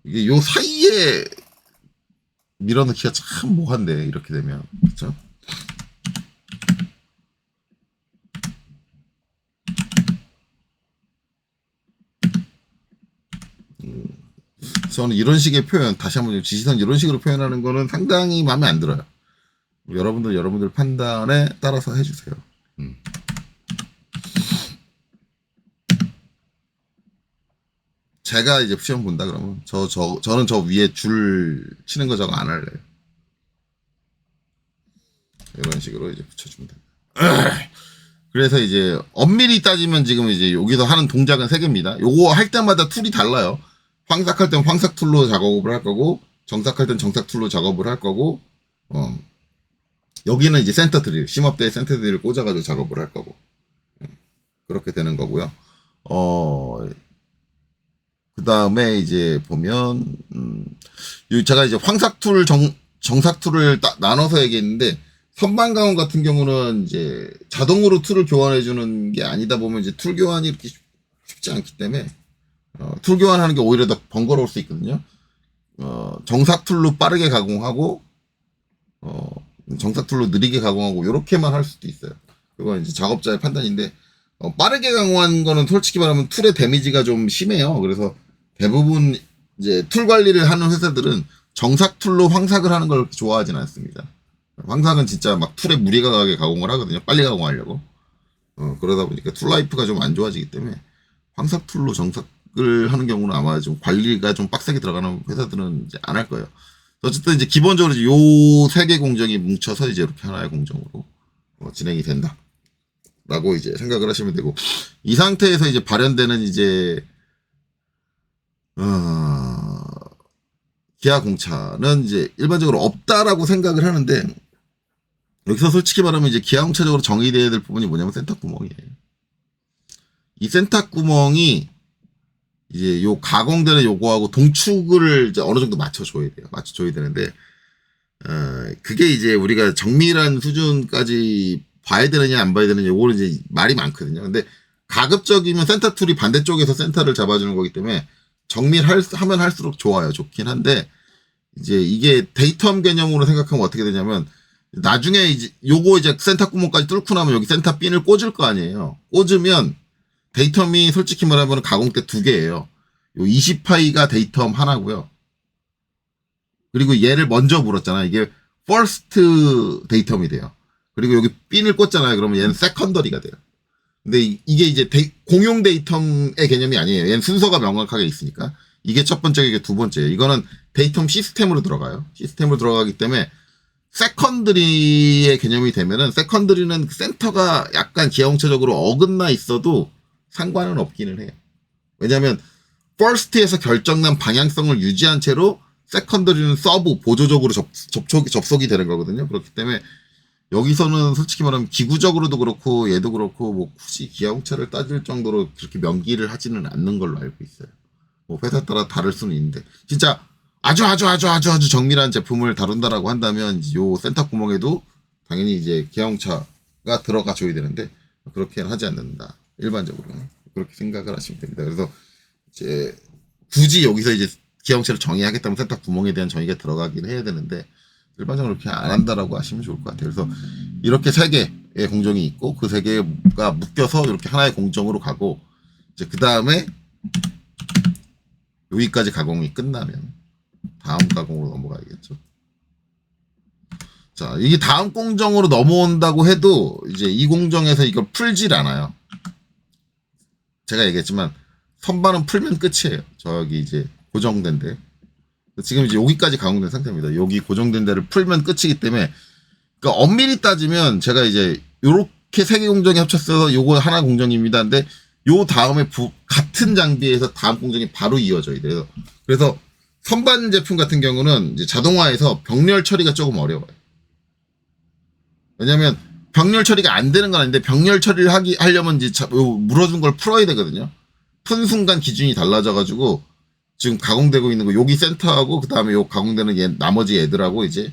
이게 요 사이에 밀어넣기가 참 뭐한데 이렇게 되면 그렇죠? 저는 이런 식의 표현, 다시 한번 지시선 이런 식으로 표현하는 거는 상당히 마음에 안 들어요. 여러분들 판단에 따라서 해주세요. 제가 이제 시험 본다 그러면 저는 저 위에 줄 치는 거 저거 안 할래요. 이런 식으로 이제 붙여주면 됩니다. 그래서 이제 엄밀히 따지면 지금 이제 여기서 하는 동작은 3개입니다. 요거 할 때마다 툴이 달라요. 황삭할 땐 황삭 툴로 작업을 할 거고, 정삭할 땐 정삭 툴로 작업을 할 거고, 여기는 이제 센터 드릴, 심업대에 센터 드릴을 꽂아가지고 작업을 할 거고, 그렇게 되는 거고요. 그 다음에 이제 보면, 제가 이제 황삭 툴, 정삭 툴을 나눠서 얘기했는데, 선반 강원 같은 경우는 이제 자동으로 툴을 교환해주는 게 아니다 보면 이제 툴 교환이 이렇게 쉽지 않기 때문에, 툴 교환하는 게 오히려 더 번거로울 수 있거든요. 정삭 툴로 빠르게 가공하고, 정삭 툴로 느리게 가공하고, 요렇게만 할 수도 있어요. 그건 이제 작업자의 판단인데, 빠르게 가공한 거는 솔직히 말하면 툴의 데미지가 좀 심해요. 그래서 대부분 이제 툴 관리를 하는 회사들은 정삭 툴로 황삭을 하는 걸 좋아하진 않습니다. 황삭은 진짜 막 툴에 무리가 가게 가공을 하거든요. 빨리 가공하려고. 그러다 보니까 툴 라이프가 좀 안 좋아지기 때문에 황삭 툴로 정삭을 하는 경우는 아마 좀 관리가 좀 빡세게 들어가는 회사들은 이제 안 할 거예요. 어쨌든 이제 기본적으로 이제 요 3개 공정이 뭉쳐서 이제 이렇게 하나의 공정으로 진행이 된다. 라고 이제 생각을 하시면 되고, 이 상태에서 이제 발현되는 이제, 기하 공차는 이제 일반적으로 없다라고 생각을 하는데, 여기서 솔직히 말하면 이제 기하 공차적으로 정의되어야 될 부분이 뭐냐면 센터 구멍이에요. 이 센터 구멍이 이제 요 가공되는 요거하고 동축을 이제 어느 정도 맞춰줘야 돼요. 맞춰줘야 되는데, 그게 이제 우리가 정밀한 수준까지 봐야 되느냐 안 봐야 되느냐 요거는 이제 말이 많거든요. 근데 가급적이면 센터 툴이 반대쪽에서 센터를 잡아주는 거기 때문에 정밀하면 할수록 좋아요. 좋긴 한데 이제 이게 데이텀 개념으로 생각하면 어떻게 되냐면 나중에 이제 요거 이제 센터 구멍까지 뚫고 나면 여기 센터 핀을 꽂을 거 아니에요. 꽂으면 데이텀이 솔직히 말하면 가공 때 2개예요. 요 20파이가 데이텀 하나고요. 그리고 얘를 먼저 물었잖아. 이게 퍼스트 데이텀이 돼요. 그리고 여기 핀을 꽂잖아요. 그러면 얘는 세컨더리가 돼요. 근데 이게 이제 공용 데이텀의 개념이 아니에요. 얘는 순서가 명확하게 있으니까. 이게 첫 번째, 이게 두 번째예요. 이거는 데이텀 시스템으로 들어가요. 시스템으로 들어가기 때문에 세컨더리의 개념이 되면은 세컨더리는 센터가 약간 기하공차적으로 어긋나 있어도 상관은 없기는 해요. 왜냐하면 퍼스트에서 결정난 방향성을 유지한 채로 세컨더리는 서브 보조적으로 접속이 되는 거거든요. 그렇기 때문에 여기서는 솔직히 말하면 기구적으로도 그렇고 얘도 그렇고 뭐 굳이 기하공차를 따질 정도로 그렇게 명기를 하지는 않는 걸로 알고 있어요. 뭐 회사 따라 다를 수는 있는데 진짜 아주 정밀한 제품을 다룬다라고 한다면 요 센터 구멍에도 당연히 이제 기하공차 들어가 줘야 되는데 그렇게는 하지 않는다. 일반적으로는 그렇게 생각을 하시면 됩니다. 그래서 이제 굳이 여기서 이제 기형체를 정의하겠다면 세탁 구멍에 대한 정의가 들어가긴 해야 되는데 일반적으로 그렇게 안 한다라고 하시면 좋을 것 같아요. 그래서 이렇게 세 개의 공정이 있고 그 세 개가 묶여서 이렇게 하나의 공정으로 가고 이제 그 다음에 여기까지 가공이 끝나면 다음 가공으로 넘어가야겠죠. 자, 이게 다음 공정으로 넘어온다고 해도 이제 이 공정에서 이걸 풀질 않아요. 제가 얘기했지만 선반은 풀면 끝이에요. 저기 이제 고정된데 지금 이제 여기까지 가공된 상태입니다. 여기 고정된 데를 풀면 끝이기 때문에 그러니까 엄밀히 따지면 제가 이제 요렇게 세 개 공정이 합쳤어서 요거 하나 공정입니다. 근데 요 다음에 같은 장비에서 다음 공정이 바로 이어져야 돼요. 그래서 선반 제품 같은 경우는 이제 자동화해서 병렬 처리가 조금 어려워요. 왜냐면 병렬 처리가 안 되는 건 아닌데 병렬 처리를 하려면 이제 물어준 걸 풀어야 되거든요. 푼 순간 기준이 달라져가지고 지금 가공되고 있는 거 여기 센터하고 그 다음에 요 가공되는 나머지 애들하고 이제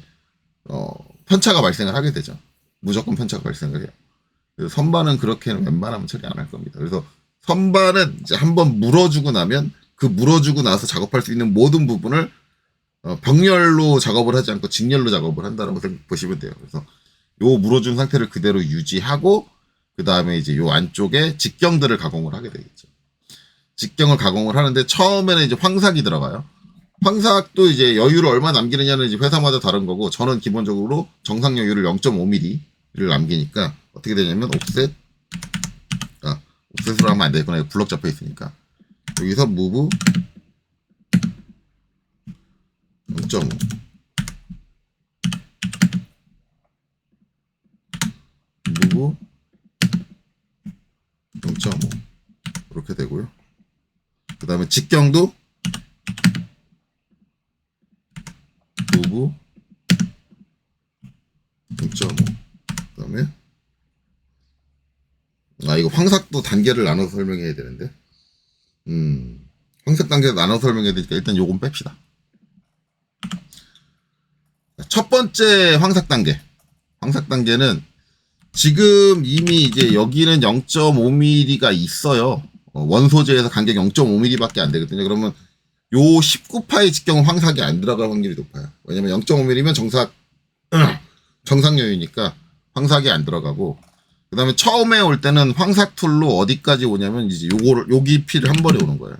편차가 발생을 하게 되죠. 무조건 편차가 발생을 해요. 그래서 선반은 그렇게는 웬만하면 처리 안 할 겁니다. 그래서 선반은 이제 한번 물어주고 나면 그 물어주고 나서 작업할 수 있는 모든 부분을 병렬로 작업을 하지 않고 직렬로 작업을 한다라고 보시면 돼요. 그래서 요 물어준 상태를 그대로 유지하고 그 다음에 이제 요 안쪽에 직경들을 가공을 하게 되겠죠. 직경을 가공을 하는데 처음에는 이제 황삭이 들어가요. 황삭도 이제 여유를 얼마 남기느냐는 이제 회사마다 다른 거고 저는 기본적으로 정상 여유를 0.5mm를 남기니까 어떻게 되냐면 옵셋으로 하면 안 되겠구나. 블럭 잡혀 있으니까 여기서 무브 0.5 무브 0.5 이렇게 되고요. 그 다음에 직경도 무브 0.5 그 다음에 이거 황삭도 단계를 나눠서 설명해야 되는데 황삭 단계를 나눠서 설명해야 되니까 일단 요건 뺍시다. 첫 번째 황삭 단계는 지금 이미 이제 여기는 0.5mm가 있어요. 원소재에서 간격이 0.5mm밖에 안 되거든요. 그러면 요 19파의 직경은 황삭이 안 들어갈 확률이 높아요. 왜냐면 0.5mm면 정상 여유니까 황삭이 안 들어가고 그 다음에 처음에 올 때는 황삭 툴로 어디까지 오냐면 이제 요 깊이를 한 번에 오는 거예요.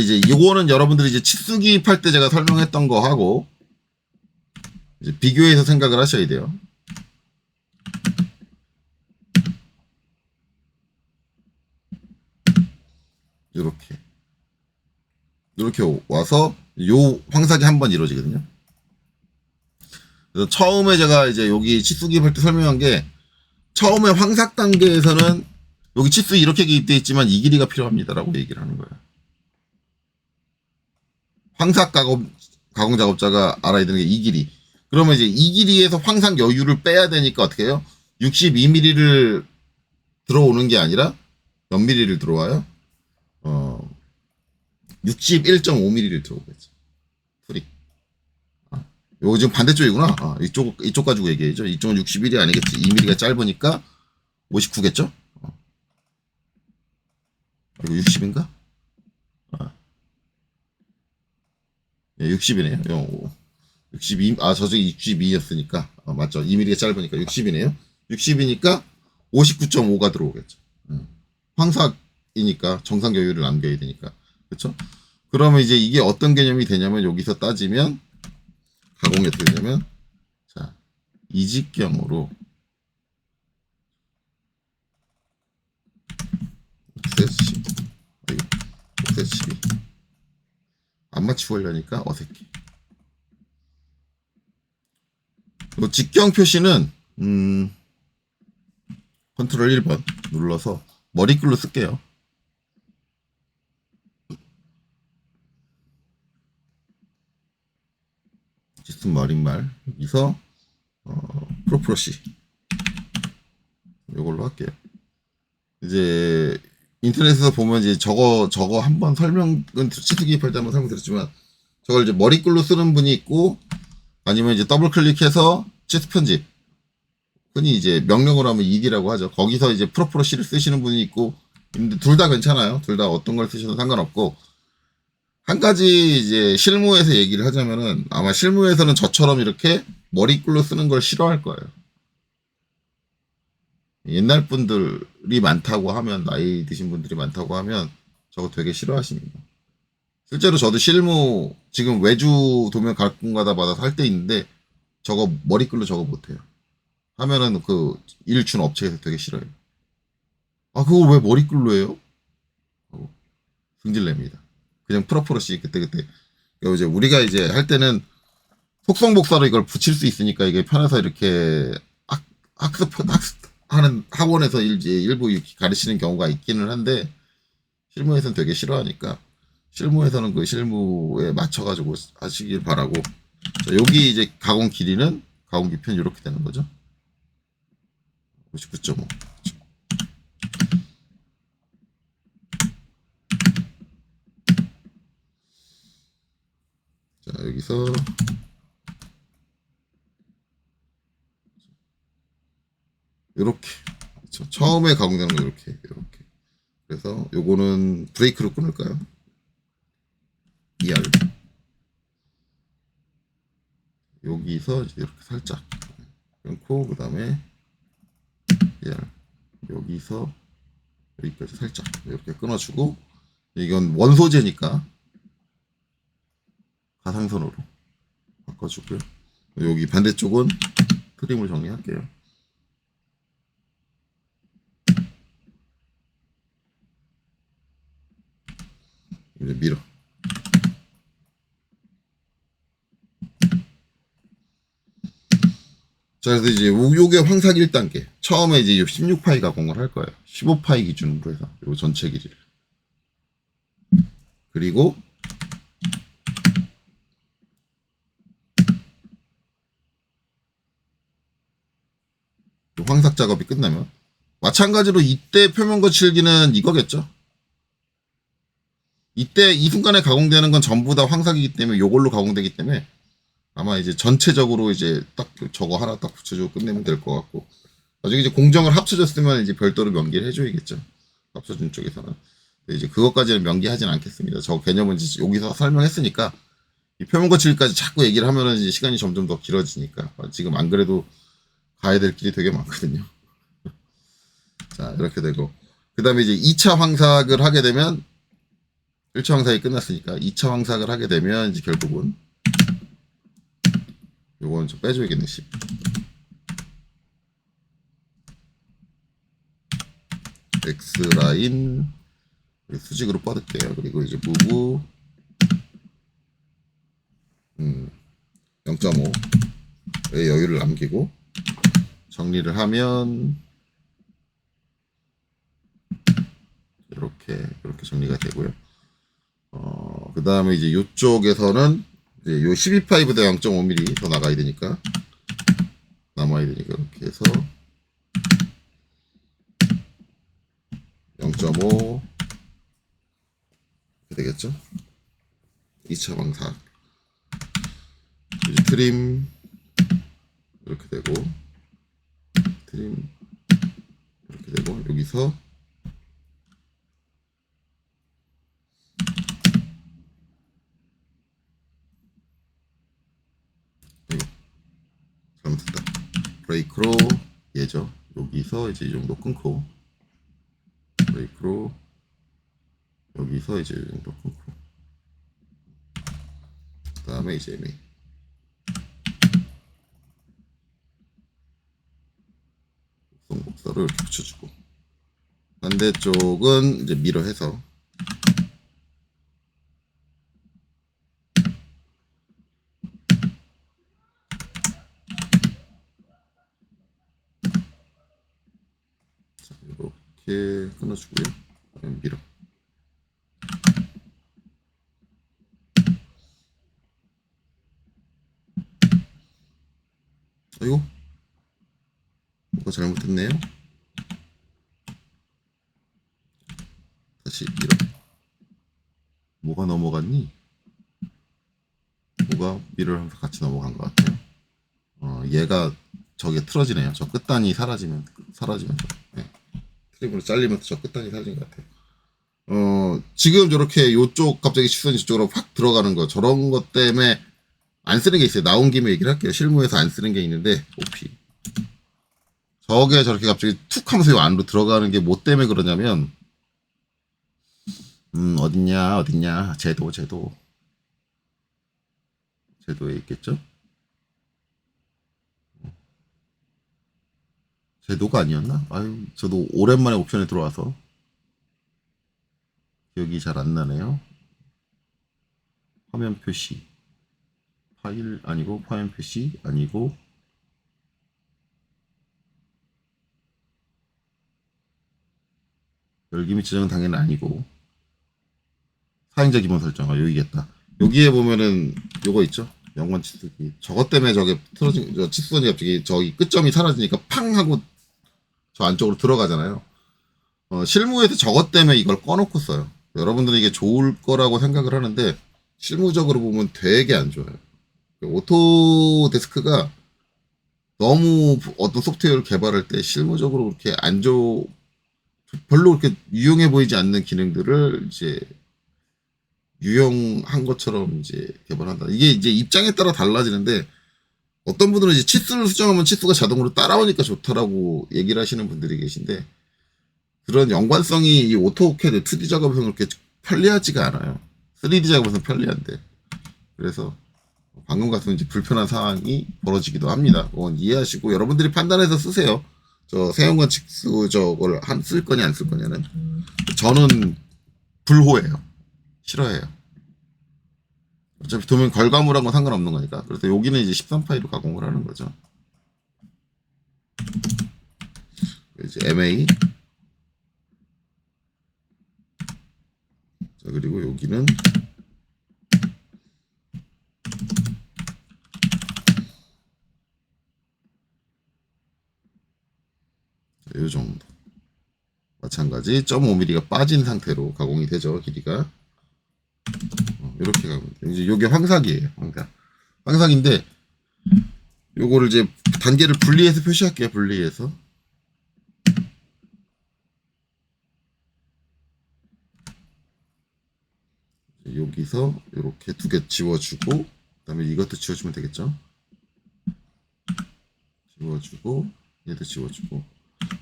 이제 요거는 여러분들이 이제 치수기 팔 때 제가 설명했던 거 하고 이제 비교해서 생각을 하셔야 돼요. 이렇게 와서 요 황삭이 한 번 이루어지거든요. 그래서 처음에 제가 이제 여기 치수기 할 때 설명한 게 처음에 황삭 단계에서는 여기 치수 이렇게 기입되어 있지만 이 길이가 필요합니다라고 얘기를 하는 거예요. 황삭 가공 작업자가 알아야 되는 게 이 길이. 그러면 이제 이 길이에서 황삭 여유를 빼야 되니까 어떻게 해요? 62mm를 들어오는 게 아니라 몇 mm를 들어와요? 61.5mm를 들어오겠죠. 풀이. 요거 지금 반대쪽이구나. 이쪽 가지고 얘기해야죠. 이쪽은 61이 아니겠지. 2mm가 짧으니까 59겠죠? 이거 60인가? 60이네요. 62, 저쪽이 62였으니까. 맞죠. 2mm가 짧으니까 60이네요. 60이니까 59.5가 들어오겠죠. 황삭이니까 정상 여유를 남겨야 되니까. 그쵸? 그러면 이제 이게 어떤 개념이 되냐면 여기서 따지면 가공이 어떻게 되냐면 자, 이직경으로 옵셋 12 안 맞추고 하려니까 어색해. 직경 표시는 컨트롤 1번 눌러서 머리글로 쓸게요. 지순 머릿말 여기서 프로프로시 이걸로 할게요. 이제 인터넷에서 보면 이제 저거 한번 설명은 치수 기입할 때 한번 설명드렸지만 저걸 이제 머리글로 쓰는 분이 있고 아니면 이제 더블 클릭해서 치트 편집. 흔히 이제 명령으로 하면 ed라고 하죠. 거기서 이제 프로프로 C를 쓰시는 분이 있고, 근데 둘 다 괜찮아요. 둘 다 어떤 걸 쓰셔도 상관없고, 한 가지 이제 실무에서 얘기를 하자면은 아마 실무에서는 저처럼 이렇게 머리글로 쓰는 걸 싫어할 거예요. 옛날 분들이 많다고 하면, 나이 드신 분들이 많다고 하면 저거 되게 싫어하십니다. 실제로 저도 실무 지금 외주 도면 가끔가다 받아서 할 때 있는데 저거 머리글로 저거 못해요. 하면은 그 일 준 업체에서 되게 싫어요. 아, 그걸 왜 머리글로 해요? 하고 승질냅니다. 그냥 프로포로시 그때그때. 이제 우리가 이제 할 때는 속성복사로 이걸 붙일 수 있으니까 이게 편해서 이렇게 학습하는 학원에서 일부 이렇게 가르치는 경우가 있기는 한데, 실무에서는 되게 싫어하니까 실무에서는 그 실무에 맞춰가지고 하시길 바라고. 자, 여기 이제 가공 길이는 가공 기편 이렇게 되는 거죠. 59.5. 자, 여기서 이렇게, 그렇죠. 처음에 가공되는 거 이렇게. 그래서 요거는 브레이크로 끊을까요? ER. 여기서 이제 이렇게 살짝 끊고, 그 다음에 ER. 여기서 여기까지 살짝 이렇게 끊어주고, 이건 원소재니까 가상선으로 바꿔주고요. 여기 반대쪽은 트림을 정리할게요. 이제 밀어. 자, 그래서 이제 요게 황삭 1단계. 처음에 이제 16파이 가공을 할 거예요. 15파이 기준으로 해서 요 전체 길이를. 그리고 황삭 작업이 끝나면 마찬가지로 이때 표면 거칠기는 이거겠죠. 이때 이 순간에 가공되는 건 전부 다 황삭이기 때문에 요걸로 가공되기 때문에 아마 이제 전체적으로 이제 딱 저거 하나 딱 붙여주고 끝내면 될 것 같고, 나중에 이제 공정을 합쳐졌으면 이제 별도로 명기를 해줘야겠죠. 합쳐준 쪽에서는. 근데 이제 그것까지는 명기하진 않겠습니다. 저 개념은 이제 여기서 설명했으니까 이 표면 거칠기까지 자꾸 얘기를 하면은 이제 시간이 점점 더 길어지니까 지금 안 그래도 가야 될 길이 되게 많거든요. 자, 이렇게 되고, 그 다음에 이제 2차 황삭을 하게 되면 1차 황삭이 끝났으니까 2차 황삭을 하게 되면 이제 결국은 요거는 좀 빼줘야겠네. 10. X라인 수직으로 뻗을게요. 그리고 이제 무브 0.5의 여유를 남기고 정리를 하면 이렇게 정리가 되고요. 그 다음에 이제 이쪽에서는 이제 요 12파이보다 0.5mm 더 나가야 되니까 남아야 되니까 이렇게 해서 0.5 이렇게 되겠죠. 2차 방삭 이제 트림 이렇게 되고, 트림 이렇게 되고, 여기서 이거 잘못했다. 브레이크로 얘죠. 여기서 이제 이 정도 끊고, 브레이크로 여기서 이제 이 정도 끊고, 그 다음에 이제 MA. 복사로 이렇게 붙여주고, 반대쪽은 이제 밀어 해서 이렇게 끊어주고요. 밀어. 아이고, 뭐가 잘못했네요. 다시 밀어. 뭐가 넘어갔니? U가 B를 하면서 같이 넘어간 것 같아요. 얘가 저게 틀어지네요. 저 끝단이 사라지면 네. 트립으로 잘리면서 저 끝단이 사라진 것 같아요. 지금 저렇게 요쪽 갑자기 시선이 저쪽으로 확 들어가는 거 저런 것 때문에 안 쓰는 게 있어요. 나온 김에 얘기를 할게요. 실무에서 안 쓰는 게 있는데 OP 저게 저렇게 갑자기 툭 하면서 요 안으로 들어가는 게 뭐 때문에 그러냐면 어딨냐 제도에 있겠죠. 제도가 아니었나? 아유 저도 오랜만에 옵션에 들어와서 기억이 잘 안 나네요. 화면 표시 파일 아니고 화면 표시 아니고 열기 및 지정은 당연히 아니고 사용자 기본 설정 여기겠다. 여기에 보면은 요거 있죠. 연관 치수기 저것 때문에 저게 틀어진 저 치수선이 갑자기 저기 끝점이 사라지니까 팡 하고 저 안쪽으로 들어가잖아요. 실무에서 저것 때문에 이걸 꺼놓고 써요. 여러분들은 이게 좋을 거라고 생각을 하는데 실무적으로 보면 되게 안 좋아요. 오토데스크가 너무 어떤 소프트웨어를 개발할 때 실무적으로 그렇게 별로 그렇게 유용해 보이지 않는 기능들을 이제 유용한 것처럼 이제 개발한다. 이게 이제 입장에 따라 달라지는데 어떤 분들은 이제 치수를 수정하면 치수가 자동으로 따라오니까 좋다라고 얘기를 하시는 분들이 계신데 그런 연관성이 이 오토캐드 2D 작업에서는 그렇게 편리하지가 않아요. 3D 작업에서는 편리한데 그래서 방금 같은 이제 불편한 상황이 벌어지기도 합니다. 그건 이해하시고 여러분들이 판단해서 쓰세요. 저 세연관 치수 저걸 쓸 거냐 안 쓸 거냐는 저는 불호예요. 싫어해요. 어차피 도면 결과물한 건 상관없는 거니까. 그래서 여기는 이제 13파일로 가공을 하는 거죠. 이제 MA. 자, 그리고 여기는 이 정도. 마찬가지 0.5mm가 빠진 상태로 가공이 되죠. 길이가. 이렇게 가면 돼요. 이제 요게 황삭이에요. 황삭인데 요거를 이제 단계를 분리해서 표시할게요. 분리해서. 여기서 이렇게 두 개 지워주고 그다음에 이것도 지워주면 되겠죠. 지워주고 얘도 지워주고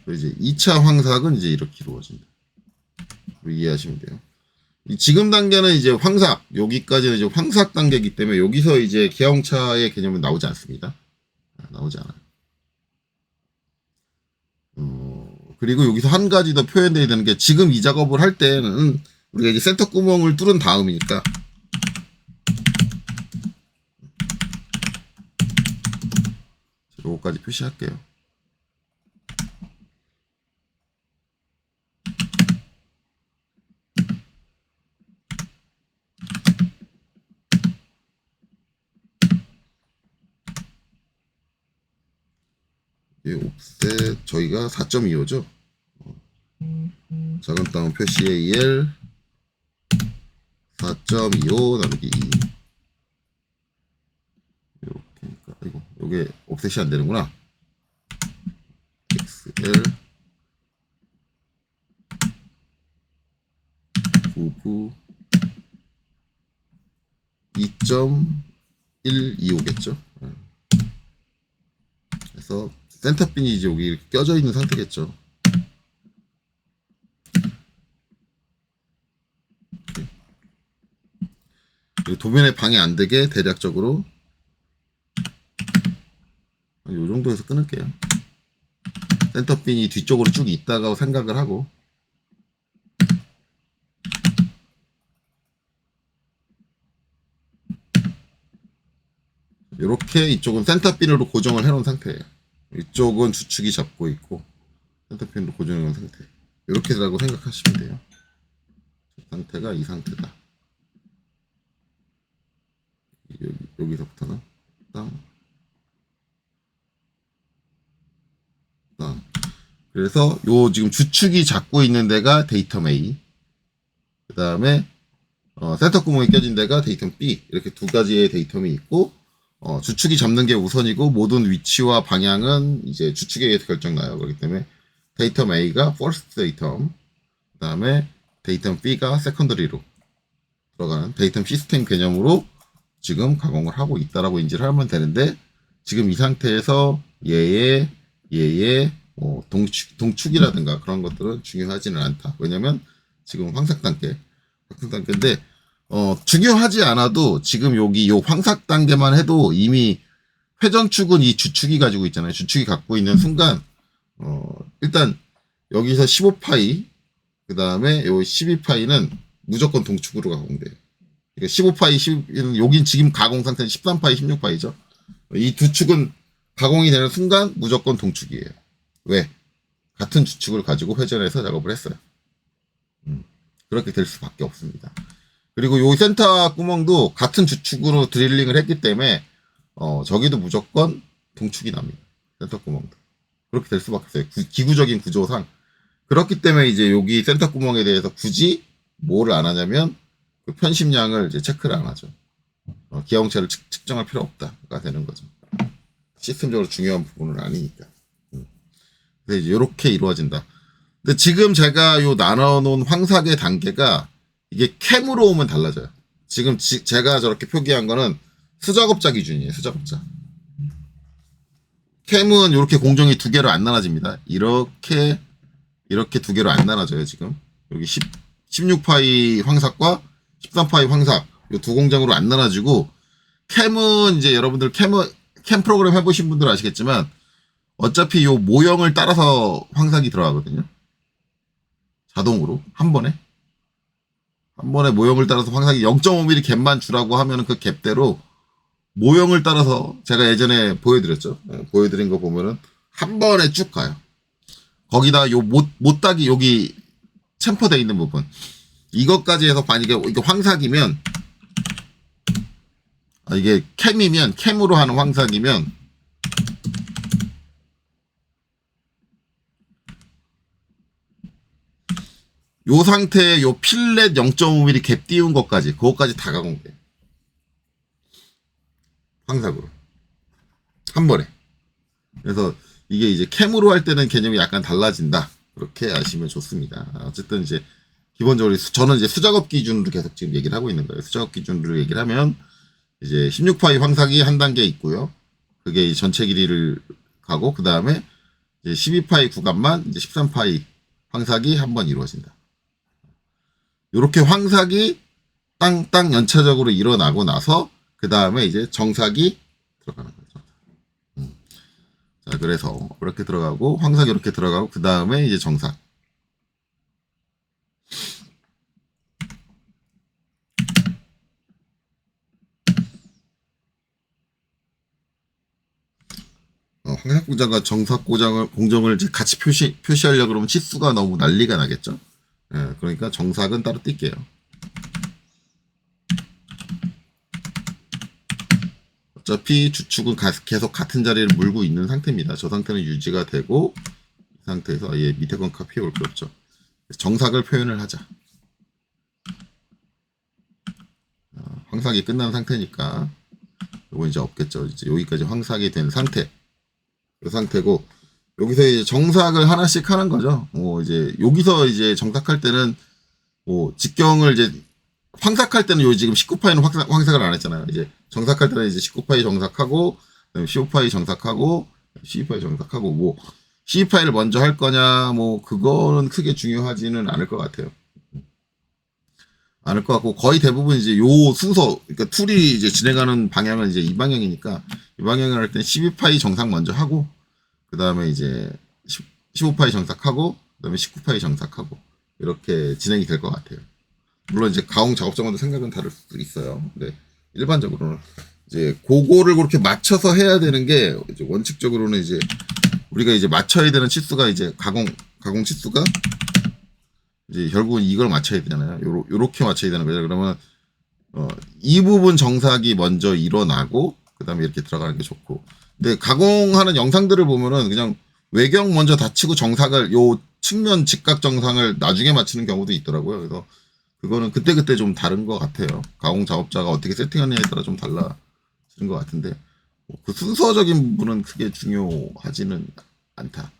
이제 2차 황삭은 이제 이렇게 이루어진다. 이해하시면 돼요. 지금 단계는 이제 황삭, 여기까지는 이제 황삭 단계이기 때문에 여기서 이제 기아홍차의 개념은 나오지 않습니다. 나오지 않아요. 그리고 여기서 한 가지 더 표현되어야 되는 게 지금 이 작업을 할 때는 우리가 이제 센터 구멍을 뚫은 다음이니까 요거까지 표시할게요. 옵셋 저희가 4.25죠. 작은 땅 표시에 EL 4.25 나누기 2 이렇게니까 이거 요게 옵셋이 안 되는구나. XL 99 2.125겠죠. 그래서 센터핀이 이제 여기 이렇게 껴져 있는 상태겠죠. 그리고 도면에 방해 안 되게 대략적으로 이 정도에서 끊을게요. 센터핀이 뒤쪽으로 쭉 있다고 생각을 하고 이렇게 이쪽은 센터핀으로 고정을 해놓은 상태예요. 이쪽은 주축이 잡고 있고 센터핀으로 고정해 놓은 상태. 이렇게라고 생각하시면 돼요. 상태가 이 상태다. 여기서부터는 땅. 그래서 요 지금 주축이 잡고 있는 데가 데이터 메인. 그 다음에 센터 구멍이 껴진 데가 데이텀 B 이렇게 두 가지의 데이텀이 있고 주축이 잡는 게 우선이고 모든 위치와 방향은 이제 주축에 의해서 결정나요. 그렇기 때문에 데이텀 A가 first 데이텀, 그 다음에 데이텀 B가 세컨더리로 들어가는 데이텀 시스템 개념으로 지금 가공을 하고 있다라고 인지를 하면 되는데 지금 이 상태에서 얘의 동축이라든가 그런 것들은 중요하지는 않다. 왜냐면 지금 황삭 단계인데 중요하지 않아도 지금 여기 요 황삭 단계만 해도 이미 회전축은 이 주축이 가지고 있잖아요. 주축이 갖고 있는 순간 일단 여기서 15파이 그 다음에 요 12파이는 무조건 동축으로 가공돼요. 그러니까 15파이, 12파이는 여긴 지금 가공 상태는 13파이, 16파이죠. 이 두 축은 가공이 되는 순간 무조건 동축이에요. 왜? 같은 주축을 가지고 회전해서 작업을 했어요. 그렇게 될 수밖에 없습니다. 그리고 요 센터 구멍도 같은 주축으로 드릴링을 했기 때문에 저기도 무조건 동축이 납니다. 센터 구멍도. 그렇게 될 수밖에 없어요. 기구적인 구조상. 그렇기 때문에 이제 여기 센터 구멍에 대해서 굳이 뭐를 안 하냐면 그 편심량을 이제 체크를 안 하죠. 기하홍채를 측정할 필요 없다가 되는 거죠. 시스템적으로 중요한 부분은 아니니까. 그래서 이제 이렇게 이루어진다. 근데 지금 제가 요 나눠놓은 황삭의 단계가 이게 캠으로 오면 달라져요. 지금 제가 저렇게 표기한 거는 수작업자 기준이에요. 수작업자. 캠은 이렇게 공정이 두 개로 안 나눠집니다. 이렇게 두 개로 안 나눠져요. 지금 여기 16파이 황삭과 13파이 황삭 이 두 공정으로 안 나눠지고 캠은 이제 여러분들 캠 프로그램 해보신 분들 아시겠지만 어차피 요 모형을 따라서 황삭이 들어가거든요. 자동으로 한 번에 모형을 따라서 황삭이 0.5mm 갭만 주라고 하면은 그 갭대로 모형을 따라서 제가 예전에 보여드렸죠. 보여드린 거 보면은 한 번에 쭉 가요. 거기다 요 못따기 여기 챔퍼되어 있는 부분 이것까지 해서 만약에 이게 황삭이면 이게 캠이면 캠으로 하는 황삭이면 요 상태에 요 필렛 0.5mm 갭 띄운 것까지 그것까지 다 가공돼. 황삭으로 한 번에. 그래서 이게 이제 캠으로 할 때는 개념이 약간 달라진다. 그렇게 아시면 좋습니다. 어쨌든 이제 기본적으로 저는 이제 수작업 기준으로 계속 지금 얘기를 하고 있는 거예요. 수작업 기준으로 얘기를 하면 이제 16파이 황삭이 한 단계 있고요. 그게 전체 길이를 가고 그 다음에 이제 12파이 구간만 이제 13파이 황삭이 한 번 이루어진다. 이렇게 황삭이 땅땅 연차적으로 일어나고 나서 그 다음에 이제 정삭이 들어가는 거죠. 자, 그래서 이렇게 들어가고 황삭이 이렇게 들어가고 그 다음에 이제 정삭. 황삭 공장과 정삭 공정을 이제 같이 표시하려고 그러면 치수가 너무 난리가 나겠죠. 그러니까 정삭은 따로 뛸게요. 어차피 주축은 계속 같은 자리를 물고 있는 상태입니다. 저 상태는 유지가 되고 이 상태에서 아예 밑에 건 카피해 올 필요 없죠. 정삭을 표현을 하자. 황삭이 끝난 상태니까 이거 이제 없겠죠. 이제 여기까지 황삭이 된 상태. 그 상태고 여기서 이제 정삭을 하나씩 하는 거죠. 이제 여기서 이제 정삭할 때는 직경을 이제 황삭할 때는 요 지금 19파이는 황삭을 안 했잖아요. 이제 정삭할 때는 이제 19파이 정삭하고 그다음에 15파이 정삭하고 12파이 정삭하고 12파이를 먼저 할 거냐 그거는 크게 중요하지는 않을 것 같아요. 않을 것 같고 거의 대부분 이제 요 순서 그러니까 툴이 이제 진행하는 방향은 이제 이 방향이니까 이 방향을 할 때 12파이 정삭 먼저 하고 그 다음에 이제 15파이 정삭하고 그 다음에 19파이 정삭하고 이렇게 진행이 될 것 같아요. 물론 이제 가공 작업장마다 생각은 다를 수도 있어요. 근데 일반적으로는 이제 그거를 그렇게 맞춰서 해야 되는 게 이제 원칙적으로는 이제 우리가 이제 맞춰야 되는 치수가 이제 가공 치수가 이제 결국은 이걸 맞춰야 되잖아요. 요렇게 맞춰야 되는 거죠. 그러면 이 부분 정삭이 먼저 일어나고 그다음에 이렇게 들어가는 게 좋고. 근데 가공하는 영상들을 보면은 그냥 외경 먼저 다치고 정삭을 요 측면 직각 정상을 나중에 맞추는 경우도 있더라고요. 그래서 그거는 그때그때 좀 다른 것 같아요. 가공 작업자가 어떻게 세팅하느냐에 따라 좀 달라지는 것 같은데, 그 순서적인 부분은 크게 중요하지는 않다.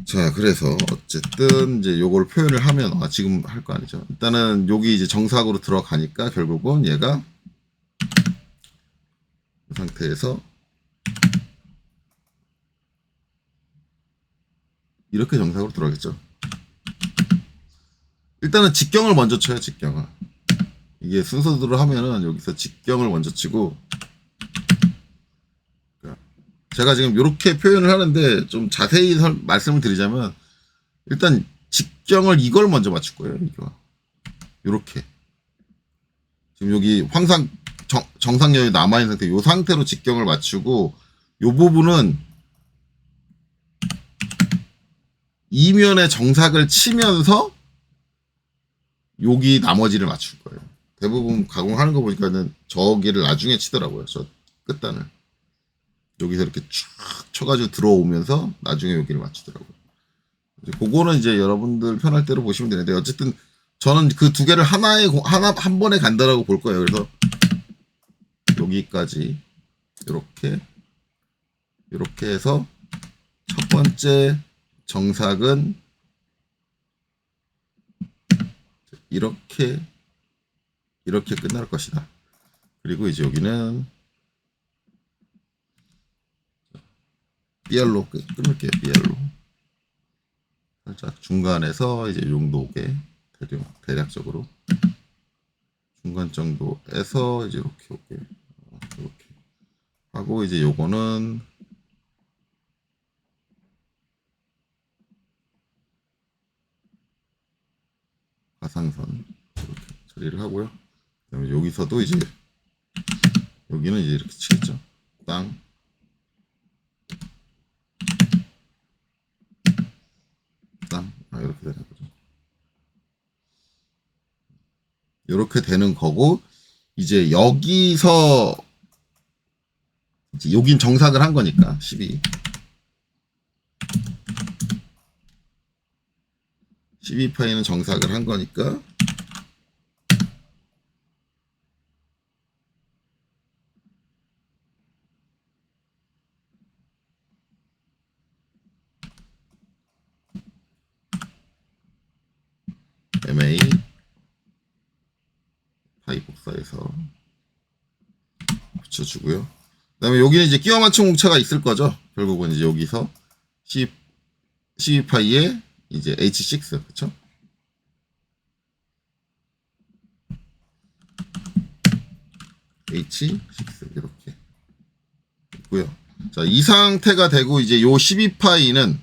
자, 그래서 어쨌든 이제 요걸 표현을 하면, 지금 할 거 아니죠. 일단은 여기 이제 정삭으로 들어가니까 결국은 얘가 이 상태에서 이렇게 정삭으로 들어가겠죠. 일단은 직경을 먼저 쳐요, 직경을. 이게 순서대로 하면은 여기서 직경을 먼저 치고, 제가 지금 이렇게 표현을 하는데 좀 자세히 말씀을 드리자면, 일단 직경을 이걸 먼저 맞출 거예요, 이거. 요렇게. 지금 여기 황상, 정상열이 남아있는 상태, 요 상태로 직경을 맞추고, 요 부분은 이면에 정삭을 치면서 여기 나머지를 맞출 거예요. 대부분 가공하는 거 보니까는 저기를 나중에 치더라고요. 저 끝단을. 여기서 이렇게 쫙 쳐가지고 들어오면서 나중에 여기를 맞추더라고요. 그거는 이제 여러분들 편할 대로 보시면 되는데, 어쨌든 저는 그 두 개를 한 번에 간다라고 볼 거예요. 그래서 여기까지 이렇게 해서 첫 번째 정삭은 이렇게 끝날 것이다. 그리고 이제 여기는 삐엘로 끊을게요. 삐엘로 살짝 중간에서 이제 용도 오게 대략적으로 중간 정도에서 이제 이렇게 오게 이렇게 하고, 이제 요거는 가상선 이렇게 처리를 하고요. 그다음에 여기서도 이제 여기는 이제 이렇게 치겠죠. 땅 이렇게 되는 거죠. 이렇게 되는 거고, 이제 여기서 이제 여긴 정삭을 한 거니까 12파이는 정삭을 한 거니까 MA 파이 복사해서 붙여주고요. 그 다음에 여기는 이제 끼워 맞춤 공차가 있을 거죠. 결국은 이제 여기서 12파이에 이제 H6, 그쵸? H6 이렇게 있고요. 자, 이 상태가 되고, 이제 요 12파이는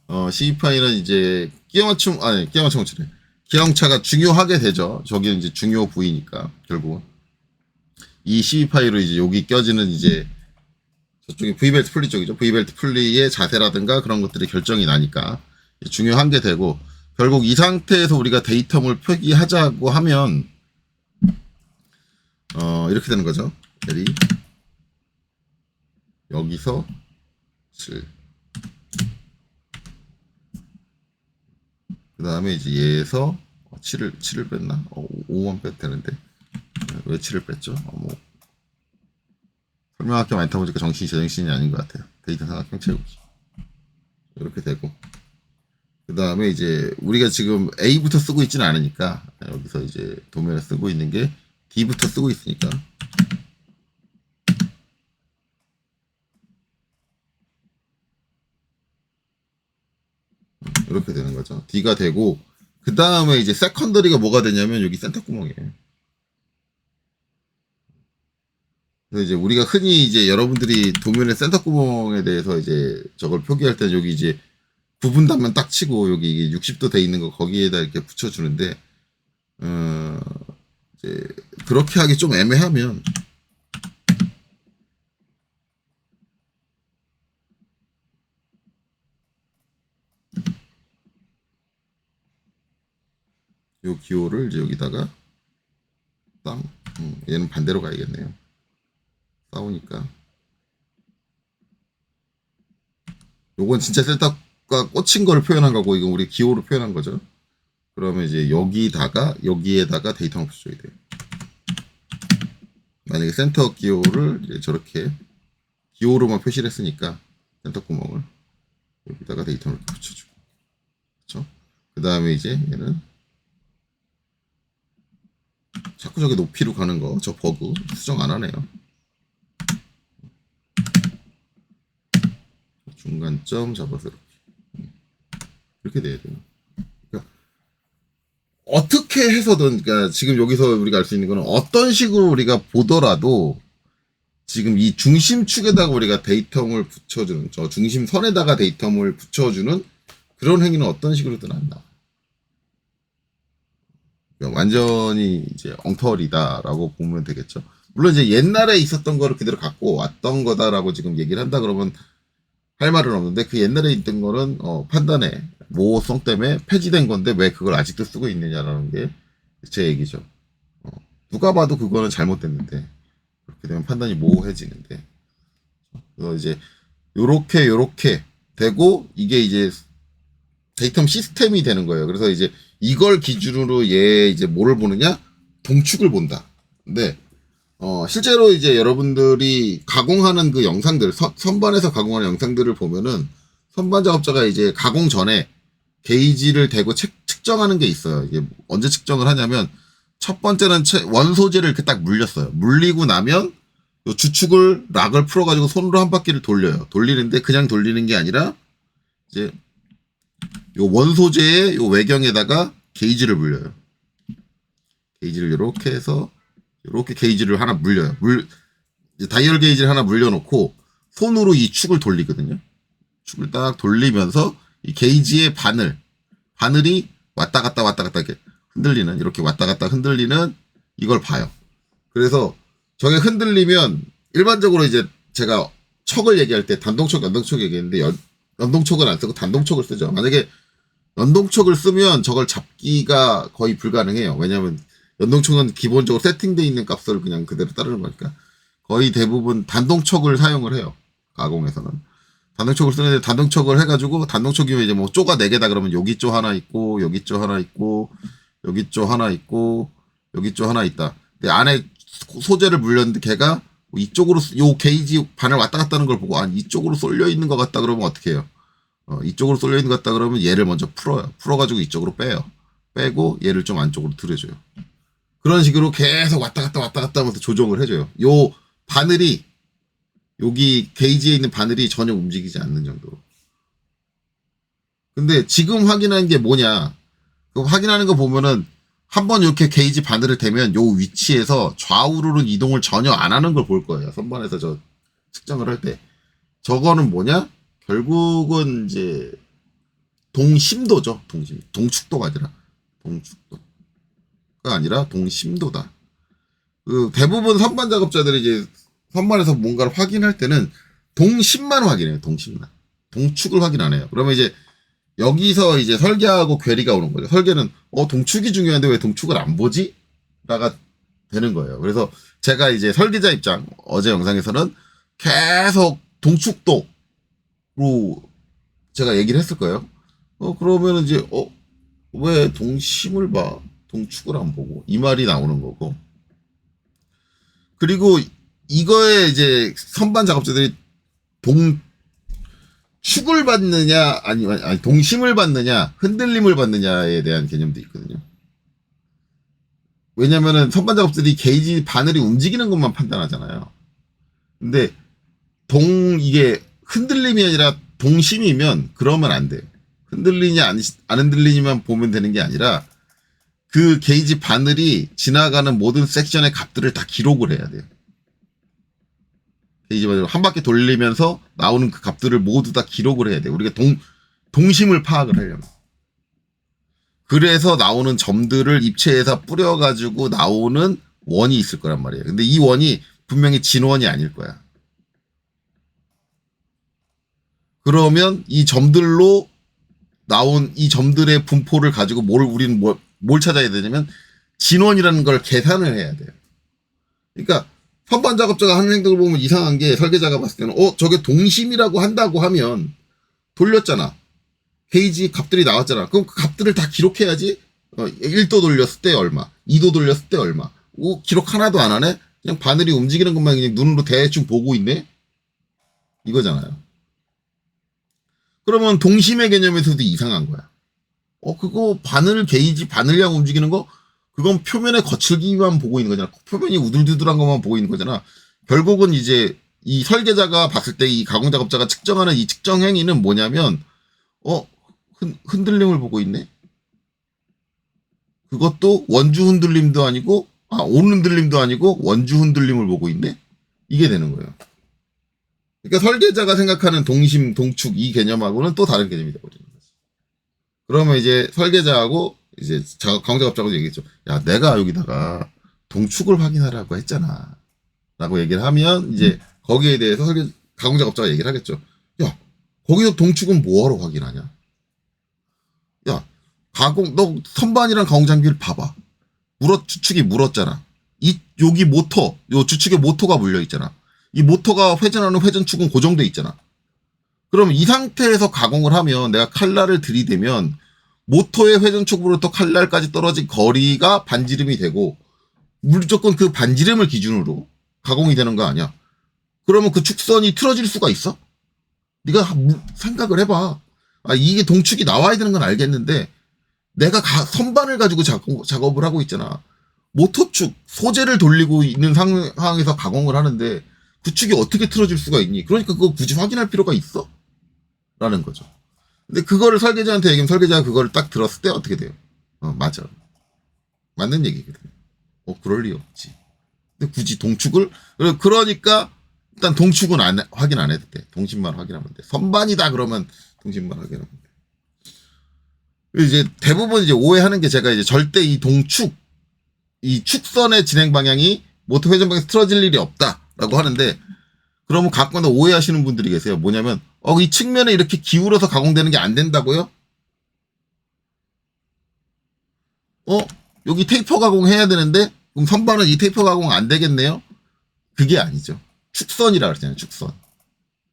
12파이는 이제 끼워 맞춤 공차래. 기형차가 중요하게 되죠. 저기는 이제 중요 부위니까 결국은 이 12파이로 이제 여기 껴지는 이제 저쪽이 V벨트 풀리 쪽이죠. V벨트 풀리의 자세라든가 그런 것들이 결정이 나니까 중요한 게 되고, 결국 이 상태에서 우리가 데이터물 표기하자고 하면 이렇게 되는 거죠. L이 여기서 7, 그 다음에 이제 얘에서 7을 뺐나? 5만 빼도 되는데 왜 7을 뺐죠? 뭐 설명할 게 많다 보니까 정신이 제정신이 아닌 것 같아요. 데이터 삼각형 채우기 이렇게 되고, 그 다음에 이제 우리가 지금 A부터 쓰고 있지는 않으니까 여기서 이제 도면에 쓰고 있는 게 D부터 쓰고 있으니까 이렇게 되는 거죠. D가 되고, 그 다음에 이제 세컨더리가 뭐가 되냐면 여기 센터 구멍이에요. 그래서 이제 우리가 흔히 이제 여러분들이 도면의 센터 구멍에 대해서 이제 저걸 표기할 때 여기 이제 부분 단면 딱 치고 여기 이게 60도 돼 있는 거 거기에다 이렇게 붙여주는데, 이제 그렇게 하기 좀 애매하면 요 기호를 이제 여기다가 땅, 얘는 반대로 가야겠네요. 싸우니까. 요건 진짜 센터가 꽂힌 걸 표현한 거고, 이건 우리 기호로 표현한 거죠. 그러면 이제 여기에다가 데이터만 붙여줘야 돼요. 만약에 센터 기호를 이제 저렇게 기호로만 표시를 했으니까 센터 구멍을 여기다가 데이터를 이렇게 붙여주고, 그렇죠? 그 다음에 이제 얘는 자꾸 저기 높이로 가는 거, 저 버그 수정 안 하네요. 중간점 잡아서 이렇게 돼야 돼요. 그러니까 어떻게 해서든, 그러니까 지금 여기서 우리가 알 수 있는 거는 어떤 식으로 우리가 보더라도 지금 이 중심축에다가 우리가 데이터물 붙여주는, 저 중심선에다가 데이터물 붙여주는 그런 행위는 어떤 식으로든 안 나와. 그러니까 완전히 이제 엉터리다라고 보면 되겠죠. 물론 이제 옛날에 있었던 거를 그대로 갖고 왔던 거다라고 지금 얘기를 한다 그러면 할 말은 없는데, 그 옛날에 있던 거는 판단의 모호성 때문에 폐지된 건데 왜 그걸 아직도 쓰고 있느냐라는 게 제 얘기죠. 누가 봐도 그거는 잘못됐는데 그렇게 되면 판단이 모호해지는데, 그래서 이제 요렇게 되고 이게 이제 데이터 시스템이 되는 거예요. 그래서 이제 이걸 기준으로 얘 이제 뭐를 보느냐? 동축을 본다. 근데 실제로 이제 여러분들이 가공하는 그 영상들, 선반에서 가공하는 영상들을 보면은 선반 작업자가 이제 가공 전에 게이지를 대고 측정하는 게 있어요. 이게 언제 측정을 하냐면, 첫 번째는 원소재를 이렇게 딱 물렸어요. 물리고 나면 요 주축을 락을 풀어가지고 손으로 한 바퀴를 돌려요. 돌리는데 그냥 돌리는 게 아니라 이제 요 원소재의 요 외경에다가 게이지를 물려요. 게이지를 이렇게 해서 이렇게 게이지를 하나 물려요. 다이얼 게이지를 하나 물려놓고 손으로 이 축을 돌리거든요. 축을 딱 돌리면서 이 게이지의 바늘이 왔다 갔다 이렇게 흔들리는, 이렇게 왔다 갔다 흔들리는 이걸 봐요. 그래서 저게 흔들리면 일반적으로 이제 제가 척을 얘기할 때 단동척, 연동척 얘기했는데 연동척을 안 쓰고 단동척을 쓰죠. 만약에 연동척을 쓰면 저걸 잡기가 거의 불가능해요. 왜냐하면 연동척은 기본적으로 세팅되어 있는 값을 그냥 그대로 따르는 거니까 거의 대부분 단동척을 사용을 해요. 가공에서는. 단동척을 쓰는데, 단동척을 해가지고 단동척이면 이제 뭐 쪼가 4개다 그러면 여기 쪼 하나 있고 여기 쪼 하나 있고 여기 쪼 하나 있고 여기 쪼 하나 있다. 근데 안에 소재를 물렸는데 걔가 이쪽으로 요 게이지 바늘 왔다 갔다 하는 걸 보고 이쪽으로 쏠려 있는 것 같다 그러면 어떻게 해요? 이쪽으로 쏠려 있는 것 같다 그러면 얘를 먼저 풀어요. 풀어가지고 이쪽으로 빼요. 빼고 얘를 좀 안쪽으로 들여줘요. 그런 식으로 계속 왔다 갔다 하면서 조정을 해줘요. 요 바늘이, 여기 게이지에 있는 바늘이 전혀 움직이지 않는 정도로. 근데 지금 확인한 게 뭐냐? 그 확인하는 거 보면은 한번 이렇게 게이지 바늘을 대면 요 위치에서 좌우로는 이동을 전혀 안 하는 걸 볼 거예요. 선반에서 저 측정을 할 때. 저거는 뭐냐? 결국은 이제 동심도죠. 동축도가 아니라 동축도가 아니라 동심도다. 그 대부분 선반 작업자들이 이제 선반에서 뭔가를 확인할 때는 동심만 확인해요. 동심만. 동축을 확인 안 해요. 그러면 이제 여기서 이제 설계하고 괴리가 오는 거죠. 설계는 동축이 중요한데 왜 동축을 안 보지? 라가 되는 거예요. 그래서 제가 이제 설계자 입장, 어제 영상에서는 계속 동축도로 제가 얘기를 했을 거예요. 그러면 이제 왜 동심을 봐? 동축을 안 보고, 이 말이 나오는 거고. 그리고 이거에 이제 선반 작업자들이 동축을 받느냐, 아니 동심을 받느냐, 흔들림을 받느냐에 대한 개념도 있거든요. 왜냐면은 선반 작업자들이 게이지 바늘이 움직이는 것만 판단하잖아요. 근데 이게 흔들림이 아니라 동심이면 그러면 안 돼요. 흔들리냐 안 흔들리냐만 보면 되는 게 아니라 그 게이지 바늘이 지나가는 모든 섹션의 값들을 다 기록을 해야 돼요. 게이지 바늘 한 바퀴 돌리면서 나오는 그 값들을 모두 다 기록을 해야 돼요. 우리가 동심을 파악을 하려면. 그래서 나오는 점들을 입체에서 뿌려가지고 나오는 원이 있을 거란 말이에요. 근데 이 원이 분명히 진원이 아닐 거야. 그러면 이 점들로 나온 이 점들의 분포를 가지고 우리는 뭘 찾아야 되냐면 진원이라는 걸 계산을 해야 돼요. 그러니까 선반 작업자가 하는 행동을 보면 이상한 게, 설계자가 봤을 때는 저게 동심이라고 한다고 하면 돌렸잖아. 게이지 값들이 나왔잖아. 그럼 그 값들을 다 기록해야지 1도 돌렸을 때 얼마, 2도 돌렸을 때 얼마. 오, 기록 하나도 안 하네? 그냥 바늘이 움직이는 것만 그냥 눈으로 대충 보고 있네? 이거잖아요. 그러면 동심의 개념에서도 이상한 거야. 그거 바늘 게이지, 바늘량 움직이는 거, 그건 표면의 거칠기만 보고 있는 거잖아. 표면이 우들두들한 것만 보고 있는 거잖아. 결국은 이제 이 설계자가 봤을 때 이 가공 작업자가 측정하는 이 측정 행위는 뭐냐면, 흔들림을 보고 있네? 그것도 원주 흔들림도 아니고, 온 흔들림도 아니고, 원주 흔들림을 보고 있네? 이게 되는 거예요. 그러니까 설계자가 생각하는 동심, 동축 이 개념하고는 또 다른 개념이 되거든요. 그러면 이제 설계자하고 이제 가공 작업자하고 얘기했죠. 야, 내가 여기다가 동축을 확인하라고 했잖아. 라고 얘기를 하면 이제 거기에 대해서 가공 작업자가 얘기를 하겠죠. 야, 거기서 동축은 뭐하러 확인하냐? 야, 너 선반이랑 가공 장비를 봐봐. 주축이 물었잖아. 여기 모터, 요 주축에 모터가 물려 있잖아. 이 모터가 회전하는 회전축은 고정돼 있잖아. 그럼 이 상태에서 가공을 하면 내가 칼날을 들이대면 모터의 회전축으로부터 칼날까지 떨어진 거리가 반지름이 되고 무조건 그 반지름을 기준으로 가공이 되는 거 아니야? 그러면 그 축선이 틀어질 수가 있어? 네가 생각을 해봐. 이게 동축이 나와야 되는 건 알겠는데 내가 선반을 가지고 작업을 하고 있잖아. 모터축, 소재를 돌리고 있는 상황에서 가공을 하는데 그 축이 어떻게 틀어질 수가 있니? 그러니까 그거 굳이 확인할 필요가 있어? 라는 거죠. 근데 그거를 설계자한테 얘기하면 설계자가 그거를 딱 들었을 때 어떻게 돼요? 맞아. 맞는 얘기거든요. 그럴 리 없지. 근데 굳이 동축을, 그러니까 일단 동축은 확인 안 해도 돼. 동심만 확인하면 돼. 선반이다 그러면 동심만 확인하면 돼. 이제 대부분 이제 오해하는 게 제가 이제 절대 이 동축, 이 축선의 진행 방향이 모터 회전 방향에서 틀어질 일이 없다라고 하는데 그러면 가끔가다 오해하시는 분들이 계세요. 뭐냐면 이 측면에 이렇게 기울어서 가공되는 게 안 된다고요? 여기 테이퍼 가공해야 되는데 그럼 선반은 이 테이퍼 가공 안 되겠네요? 그게 아니죠. 축선이라 그랬잖아요. 축선.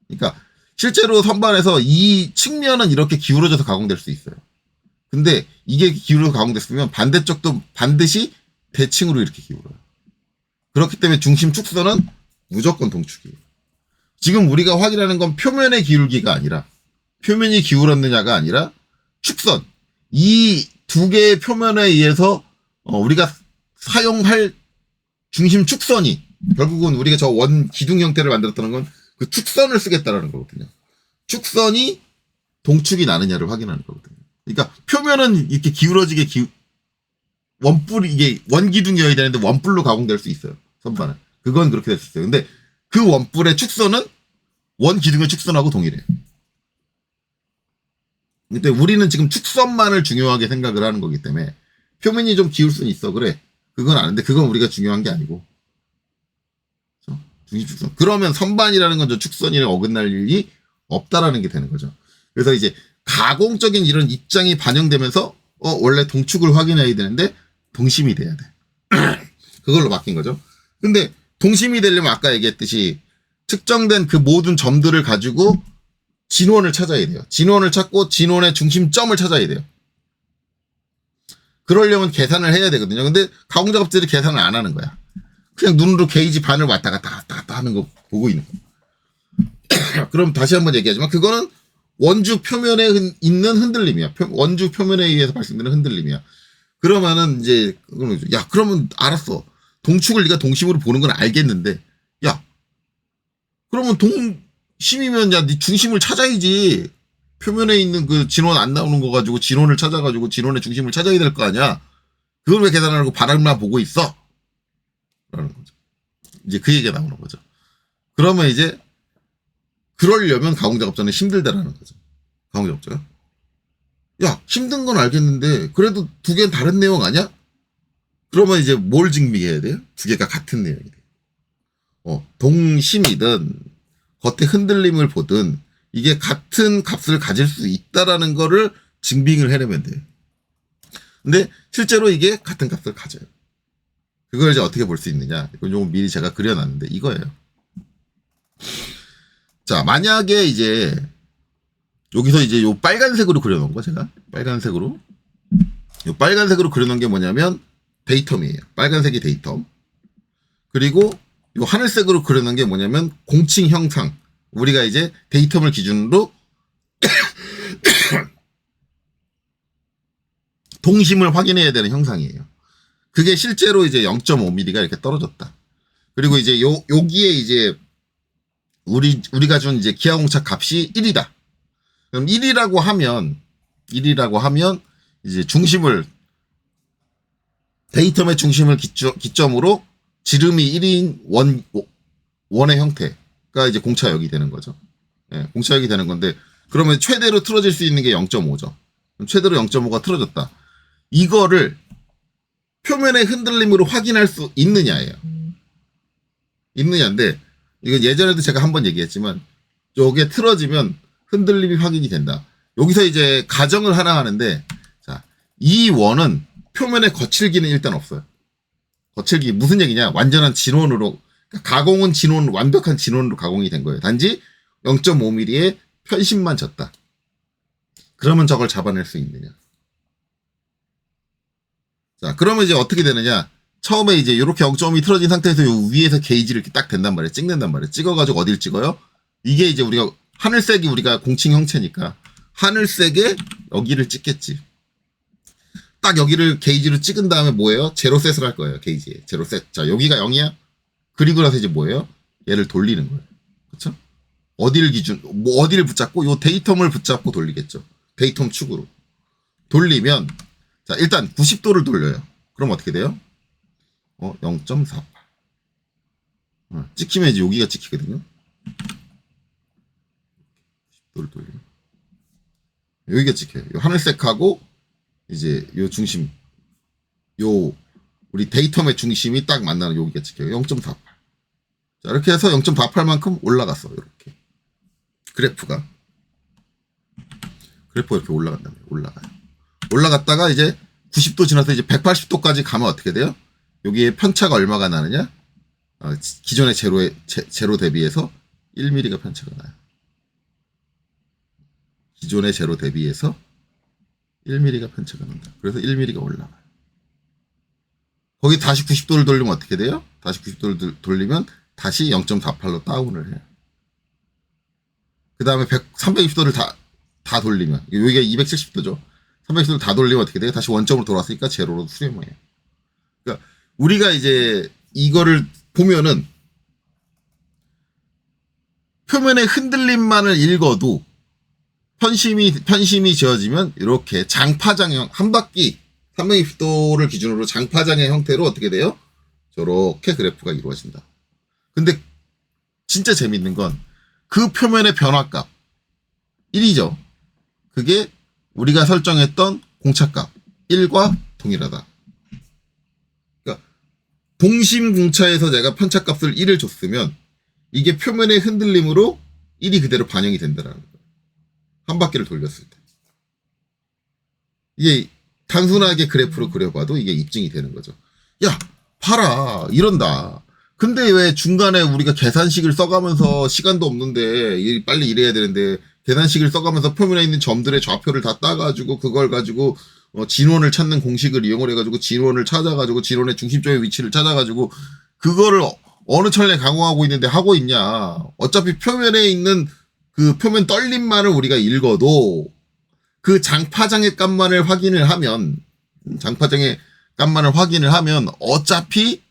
그러니까 실제로 선반에서 이 측면은 이렇게 기울어져서 가공될 수 있어요. 근데 이게 기울어서 가공됐으면 반대쪽도 반드시 대칭으로 이렇게 기울어요. 그렇기 때문에 중심 축선은 무조건 동축이에요. 지금 우리가 확인하는 건 표면의 기울기가 아니라 표면이 기울었느냐가 아니라 축선. 이 두 개의 표면에 의해서 우리가 사용할 중심 축선이 결국은 우리가 저 원 기둥 형태를 만들었다는 건 그 축선을 쓰겠다라는 거거든요. 축선이 동축이 나느냐를 확인하는 거거든요. 그러니까 표면은 이렇게 기울어지게 이게 원기둥이어야 되는데 원뿔로 가공될 수 있어요. 선반은. 그건 그렇게 될 수 있어요. 근데 그 원뿔의 축선은 원기둥의 축선하고 동일해요. 근데 우리는 지금 축선만을 중요하게 생각을 하는 거기 때문에 표면이 좀 기울 수는 있어. 그래. 그건 아는데 그건 우리가 중요한 게 아니고. 중심 축선. 그러면 선반이라는 건 저 축선이 어긋날 일이 없다라는 게 되는 거죠. 그래서 이제 가공적인 이런 입장이 반영되면서 원래 동축을 확인해야 되는데 동심이 돼야 돼. 그걸로 바뀐 거죠. 근데 동심이 되려면 아까 얘기했듯이 측정된 그 모든 점들을 가지고 진원을 찾아야 돼요. 진원을 찾고 진원의 중심점을 찾아야 돼요. 그러려면 계산을 해야 되거든요. 근데 가공 작업자들이 계산을 안 하는 거야. 그냥 눈으로 게이지 반을 왔다 갔다 하는 거 보고 있는 거. 그럼 다시 한번 얘기하지만 그거는 원주 표면에 있는 흔들림이야. 원주 표면에 의해서 발생되는 흔들림이야. 그러면은 이제 야, 그러면 알았어. 동축을 네가 동심으로 보는 건 알겠는데 야, 그러면 동심이면 야, 네 중심을 찾아야지. 표면에 있는 그 진원 안 나오는 거 가지고 진원을 찾아가지고 진원의 중심을 찾아야 될 거 아니야. 그걸 왜 계산하고 바람만 보고 있어? 라는 거죠. 이제 그 얘기가 나오는 거죠. 그러면 이제 그러려면 가공작업자는 힘들다라는 거죠. 가공작업자가. 야, 힘든 건 알겠는데 그래도 두 개는 다른 내용 아니야? 그러면 이제 뭘 증명해야 돼요? 두 개가 같은 내용이 돼요. 동심이든 겉에 흔들림을 보든 이게 같은 값을 가질 수 있다라는 거를 증빙을 해내면 돼요. 근데 실제로 이게 같은 값을 가져요. 그걸 이제 어떻게 볼 수 있느냐? 이건 좀 미리 제가 그려놨는데 이거예요. 자, 만약에 이제 여기서 이제 요 빨간색으로 그려놓은 거 제가 빨간색으로 이 빨간색으로 그려놓은 게 뭐냐면 데이텀이에요. 빨간색이 데이텀. 그리고 이 하늘색으로 그려놓은 게 뭐냐면 공칭 형상. 우리가 이제 데이텀을 기준으로 동심을 확인해야 되는 형상이에요. 그게 실제로 이제 0.5mm가 이렇게 떨어졌다. 그리고 이제 여기에 이제 우리가 준 이제 기하공차 값이 1이다. 그럼 1이라고 하면 이제 중심을 데이텀의 중심을 기점으로 지름이 1인 원의 형태가 이제 공차역이 되는 거죠. 예, 공차역이 되는 건데 그러면 최대로 틀어질 수 있는 게 0.5죠. 최대로 0.5가 틀어졌다. 이거를 표면의 흔들림으로 확인할 수 있느냐예요. 있느냐인데 이건 예전에도 제가 한번 얘기했지만 요게 틀어지면 흔들림이 확인이 된다. 여기서 이제 가정을 하나 하는데 자, 이 원은 표면에 거칠기는 일단 없어요. 거칠기 무슨 얘기냐? 완전한 진원으로 그러니까 가공은 진원 완벽한 진원으로 가공이 된 거예요. 단지 0.5mm의 편심만 졌다. 그러면 저걸 잡아낼 수 있느냐? 자, 그러면 이제 어떻게 되느냐? 처음에 이제 이렇게 0.5mm 틀어진 상태에서 요 위에서 게이지를 이렇게 딱 된단 말이에요. 찍는단 말이에요. 찍어가지고 어딜 찍어요? 이게 이제 우리가 하늘색이 우리가 공칭 형체니까 하늘색에 여기를 찍겠지. 딱 여기를 게이지로 찍은 다음에 뭐예요? 제로셋을 할 거예요. 게이지에. 제로셋. 자, 여기가 0이야? 그리고 나서 이제 뭐예요? 얘를 돌리는 거예요. 그쵸? 어디를 붙잡고 요 데이텀을 붙잡고 돌리겠죠. 데이텀 축으로. 돌리면 자, 일단 90도를 돌려요. 그럼 어떻게 돼요? 0.48. 찍히면 이제 여기가 찍히거든요. 90도를 돌리면. 여기가 찍혀요. 요 하늘색하고 이제 요 중심, 우리 데이텀의 중심이 딱 만나는 여기가 찍혀요. 0.48. 자, 이렇게 해서 0.48만큼 올라갔어. 이렇게. 그래프가 이렇게 올라간다면 올라가요. 올라갔다가 이제 90도 지나서 이제 180도까지 가면 어떻게 돼요? 여기에 편차가 얼마가 나느냐? 기존의 제로 대비해서 1mm가 편차가 나요. 기존의 제로 대비해서 1mm가 편차가 난다. 그래서 1mm가 올라가요. 거기 다시 90도를 돌리면 어떻게 돼요? 다시 90도를 돌리면 다시 0.48로 다운을 해요. 그 다음에 360도를 다 돌리면, 여기가 270도죠. 360도를 다 돌리면 어떻게 돼요? 다시 원점으로 돌아왔으니까 제로로 수렴해요. 그러니까 우리가 이제 이거를 보면은 표면의 흔들림만을 읽어도 편심이 지어지면 이렇게 장파장형 한 바퀴 360도를 기준으로 장파장의 형태로 어떻게 돼요? 저렇게 그래프가 이루어진다. 근데 진짜 재밌는 건 그 표면의 변화값 1이죠. 그게 우리가 설정했던 공차값 1과 동일하다. 그러니까 동심 공차에서 내가 편차값을 1을 줬으면 이게 표면의 흔들림으로 1이 그대로 반영이 된다는 거예요. 한 바퀴를 돌렸을 때. 이게 단순하게 그래프로 그려봐도 이게 입증이 되는 거죠. 야, 봐라. 이런다. 근데 왜 중간에 우리가 계산식을 써가면서 시간도 없는데 빨리 일해야 되는데 계산식을 써가면서 표면에 있는 점들의 좌표를 다 따가지고 그걸 가지고 진원을 찾는 공식을 이용을 해가지고 진원을 찾아가지고 진원의 중심점의 위치를 찾아가지고 그거를 어느 천에 강화하고 있는데 하고 있냐. 어차피 표면에 있는 그 표면 떨림만을 우리가 읽어도 그 장파장의 값만을 확인을 하면 어차피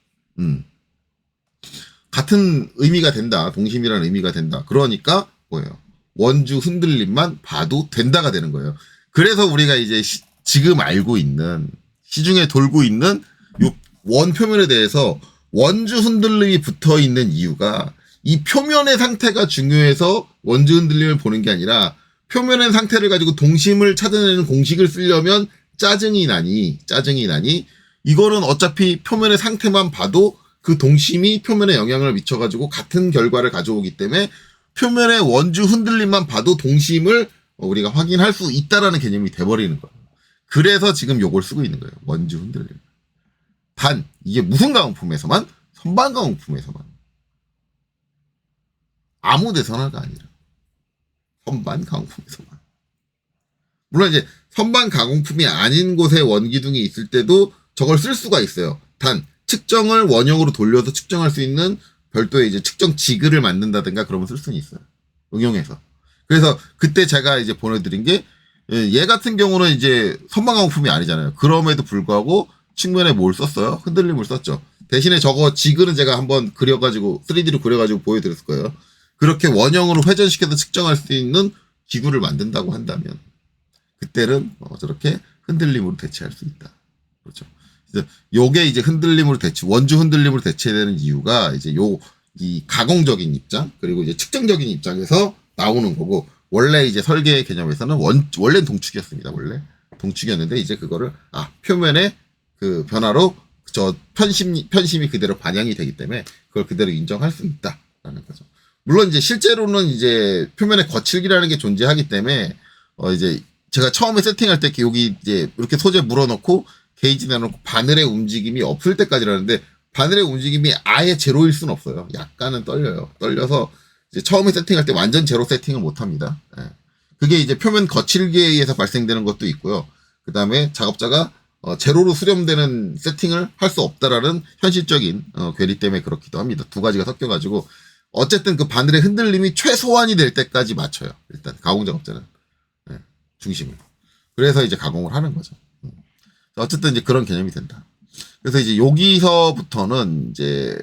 같은 의미가 된다. 동심이라는 의미가 된다. 그러니까 뭐예요? 원주 흔들림만 봐도 된다가 되는 거예요. 그래서 우리가 이제 지금 알고 있는 시중에 돌고 있는 요 원 표면에 대해서 원주 흔들림이 붙어 있는 이유가 이 표면의 상태가 중요해서 원주 흔들림을 보는 게 아니라 표면의 상태를 가지고 동심을 찾아내는 공식을 쓰려면 짜증이 나니 이거는 어차피 표면의 상태만 봐도 그 동심이 표면에 영향을 미쳐가지고 같은 결과를 가져오기 때문에 표면의 원주 흔들림만 봐도 동심을 우리가 확인할 수 있다라는 개념이 돼버리는 거예요. 그래서 지금 요걸 쓰고 있는 거예요. 원주 흔들림. 단 이게 무슨 가공품에서만? 선반 가공품에서만. 아무 데서나가 아니라 선반 가공품에서만. 물론 이제 선반 가공품이 아닌 곳에 원기둥이 있을 때도 저걸 쓸 수가 있어요. 단 측정을 원형으로 돌려서 측정할 수 있는 별도의 이제 측정 지그를 만든다든가 그러면 쓸 수는 있어요. 응용해서. 그래서 그때 제가 이제 보내드린 게 얘 같은 경우는 이제 선반 가공품이 아니잖아요. 그럼에도 불구하고 측면에 뭘 썼어요? 흔들림을 썼죠. 대신에 저거 지그는 제가 한번 그려가지고 3D로 그려가지고 보여드렸을 거예요. 그렇게 원형으로 회전시켜서 측정할 수 있는 기구를 만든다고 한다면 그때는 저렇게 흔들림으로 대체할 수 있다. 그렇죠. 요게 이제 흔들림으로 원주 흔들림으로 대체되는 이유가 이제 이 가공적인 입장, 그리고 이제 측정적인 입장에서 나오는 거고, 원래 이제 설계 개념에서는 원래는 동축이었습니다. 원래. 동축이었는데, 이제 그거를, 표면에 그 변화로 저 편심이 그대로 반영이 되기 때문에 그걸 그대로 인정할 수 있다라는 거죠. 물론 이제 실제로는 이제 표면에 거칠기라는 게 존재하기 때문에, 이제 제가 처음에 세팅할 때 여기 이제 이렇게 소재 물어놓고 게이지 내놓고 바늘의 움직임이 없을 때까지라는데 바늘의 움직임이 아예 제로일 수는 없어요. 약간은 떨려요. 떨려서 이제 처음에 세팅할 때 완전 제로 세팅을 못 합니다. 예. 그게 이제 표면 거칠기에 의해서 발생되는 것도 있고요. 그 다음에 작업자가 제로로 수렴되는 세팅을 할 수 없다라는 현실적인 괴리 때문에 그렇기도 합니다. 두 가지가 섞여가지고 어쨌든 그 바늘의 흔들림이 최소한이 될 때까지 맞춰요. 일단 가공 작업자는 중심을. 그래서 이제 가공을 하는 거죠. 어쨌든 이제 그런 개념이 된다. 그래서 이제 여기서부터는 이제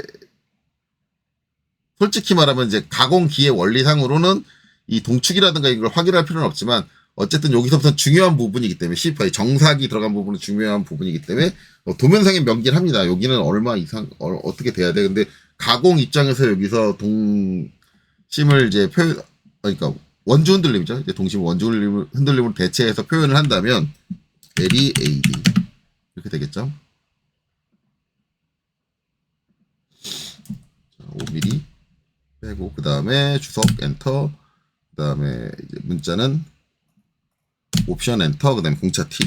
솔직히 말하면 이제 가공기의 원리상으로는 이 동축이라든가 이걸 확인할 필요는 없지만 어쨌든 여기서부터 중요한 부분이기 때문에 C5 정사기 들어간 부분은 중요한 부분이기 때문에 도면상에 명기를 합니다. 여기는 얼마 이상 어떻게 돼야 돼. 근데 가공 입장에서 여기서 동심을 이제 그러니까 원주 흔들림이죠. 이제 동심 원주 흔들림으로 대체해서 표현을 한다면 L이 AD 이렇게 되겠죠. 5mm 빼고 그 다음에 주석 엔터, 그 다음에 이제 문자는 옵션 엔터, 그 다음에 공차 T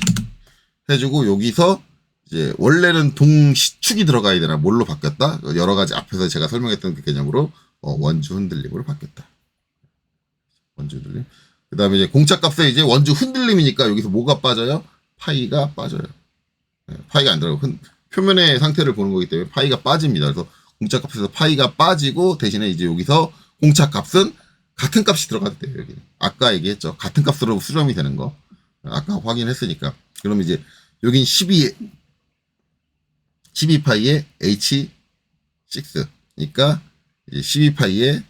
해주고 여기서 이제 원래는 동시축이 들어가야 되나 뭘로 바뀌었다. 여러 가지 앞에서 제가 설명했던 그 개념으로 원주 흔들림으로 바뀌었다. 원주 흔들림. 그 다음에 이제 공차 값에 이제 원주 흔들림이니까 여기서 뭐가 빠져요? 파이가 빠져요. 네, 파이가 안 들어가고 표면의 상태를 보는 거기 때문에 파이가 빠집니다. 그래서 공차 값에서 파이가 빠지고 대신에 이제 여기서 공차 값은 같은 값이 들어가도 돼요. 여기 아까 얘기했죠. 같은 값으로 수렴이 되는 거. 아까 확인했으니까. 그럼 이제 여긴 12파이에 H6니까 이제 12파이에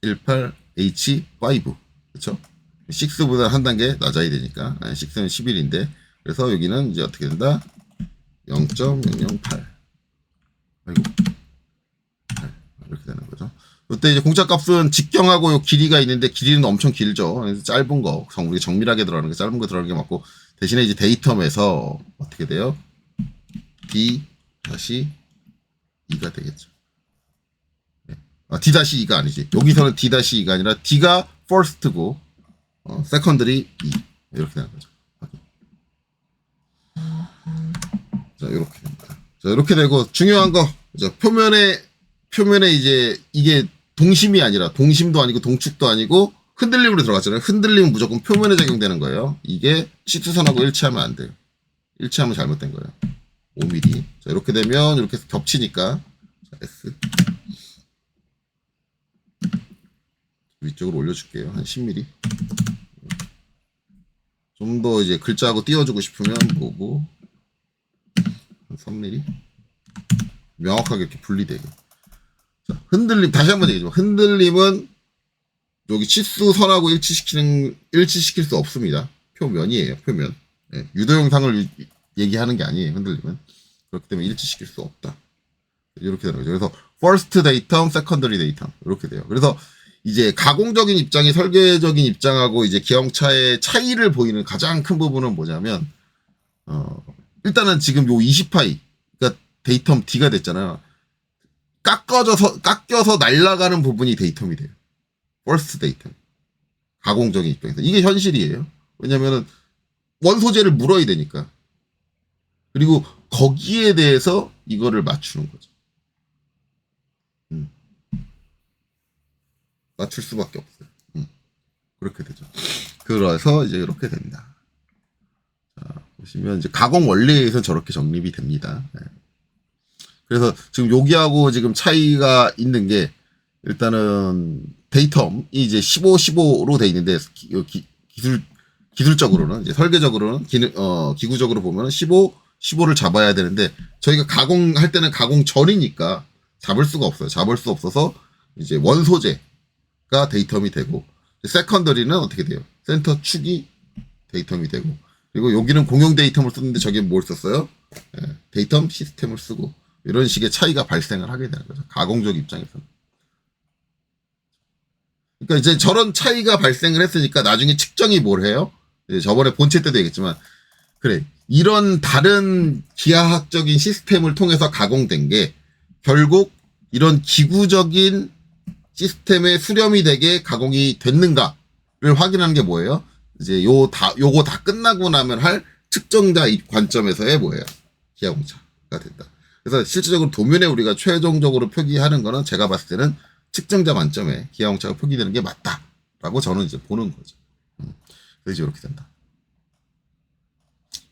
18 H5 그렇죠? 6보다 한 단계 낮아야 되니까 6는 11인데 그래서 여기는 이제 어떻게 된다? 0.008 아이고 이렇게 되는 거죠. 이때 이제 공차 값은 직경하고 요 길이가 있는데 길이는 엄청 길죠. 그래서 짧은 거, 우리 정밀하게 들어가는 게 짧은 거 들어가는 게 맞고 대신에 이제 데이텀에서 어떻게 돼요? D-2가 되겠죠. 네. D-2가 아니지. 여기서는 D-2가 아니라 D가 first고 secondary 2 이렇게 되는 거죠. 자 이렇게 됩니다. 자 이렇게 되고 중요한 거 자, 표면에 이제 이게 동심이 아니라 동심도 아니고 동축도 아니고 흔들림으로 들어갔잖아요. 흔들림은 무조건 표면에 적용되는 거예요. 이게 시투선하고 일치하면 안 돼요. 일치하면 잘못된 거예요. 5mm. 자, 이렇게 되면 이렇게 겹치니까 자, S 위쪽으로 올려줄게요. 한 10mm. 좀 더 이제 글자하고 띄워주고 싶으면 뭐고 한 3mm. 명확하게 이렇게 분리되게. 자, 흔들림 다시 한번 얘기해줘. 흔들림은 여기 치수선하고 일치시킬 수 없습니다. 표면이에요. 표면. 네, 유도 영상을 얘기하는 게 아니에요. 흔들림은. 그렇기 때문에 일치시킬 수 없다. 이렇게 되는 거죠. 그래서 first datum, secondary datum 이렇게 돼요. 그래서 이제 가공적인 입장이 설계적인 입장하고 이제 기형차의 차이를 보이는 가장 큰 부분은 뭐냐면 일단은 지금 요 20파이 그러니까 데이텀 D가 됐잖아요. 깎여서 날아가는 부분이 데이텀이 돼요. first datum. 가공적인 입장에서. 이게 현실이에요. 왜냐면은 원소재를 물어야 되니까. 그리고 거기에 대해서 이거를 맞추는 거죠. 맞출 수밖에 없어요. 그렇게 되죠. 그래서 이제 이렇게 됩니다. 보시면 이제 가공 원리에서 저렇게 정립이 됩니다. 네. 그래서 지금 여기하고 지금 차이가 있는 게 일단은 데이텀이 이제 15, 15로 돼 있는데 기술적으로는 이제 설계적으로는 기구적으로 보면 15, 15를 잡아야 되는데 저희가 가공할 때는 가공 전이니까 잡을 수가 없어요. 잡을 수 없어서 이제 원소재가 데이텀이 되고 세컨더리는 어떻게 돼요? 센터 축이 데이텀이 되고 그리고 여기는 공용 데이텀을 쓰는데 저기 뭘 썼어요? 예, 데이텀 시스템을 쓰고 이런 식의 차이가 발생을 하게 되는 거죠. 가공적 입장에서는. 그러니까 이제 저런 차이가 발생을 했으니까 나중에 측정이 뭘 해요? 저번에 본체 때도 얘기했지만 그래 이런 다른 기하학적인 시스템을 통해서 가공된 게 결국 이런 기구적인 시스템에 수렴이 되게 가공이 됐는가를 확인하는 게 뭐예요? 이제 요거 다 끝나고 나면 할 측정자 관점에서의 뭐예요? 기하공차가 된다. 그래서 실질적으로 도면에 우리가 최종적으로 표기하는 거는 제가 봤을 때는 측정자 관점에 기하공차가 표기되는 게 맞다라고 저는 이제 보는 거죠. 그래서 이렇게 된다.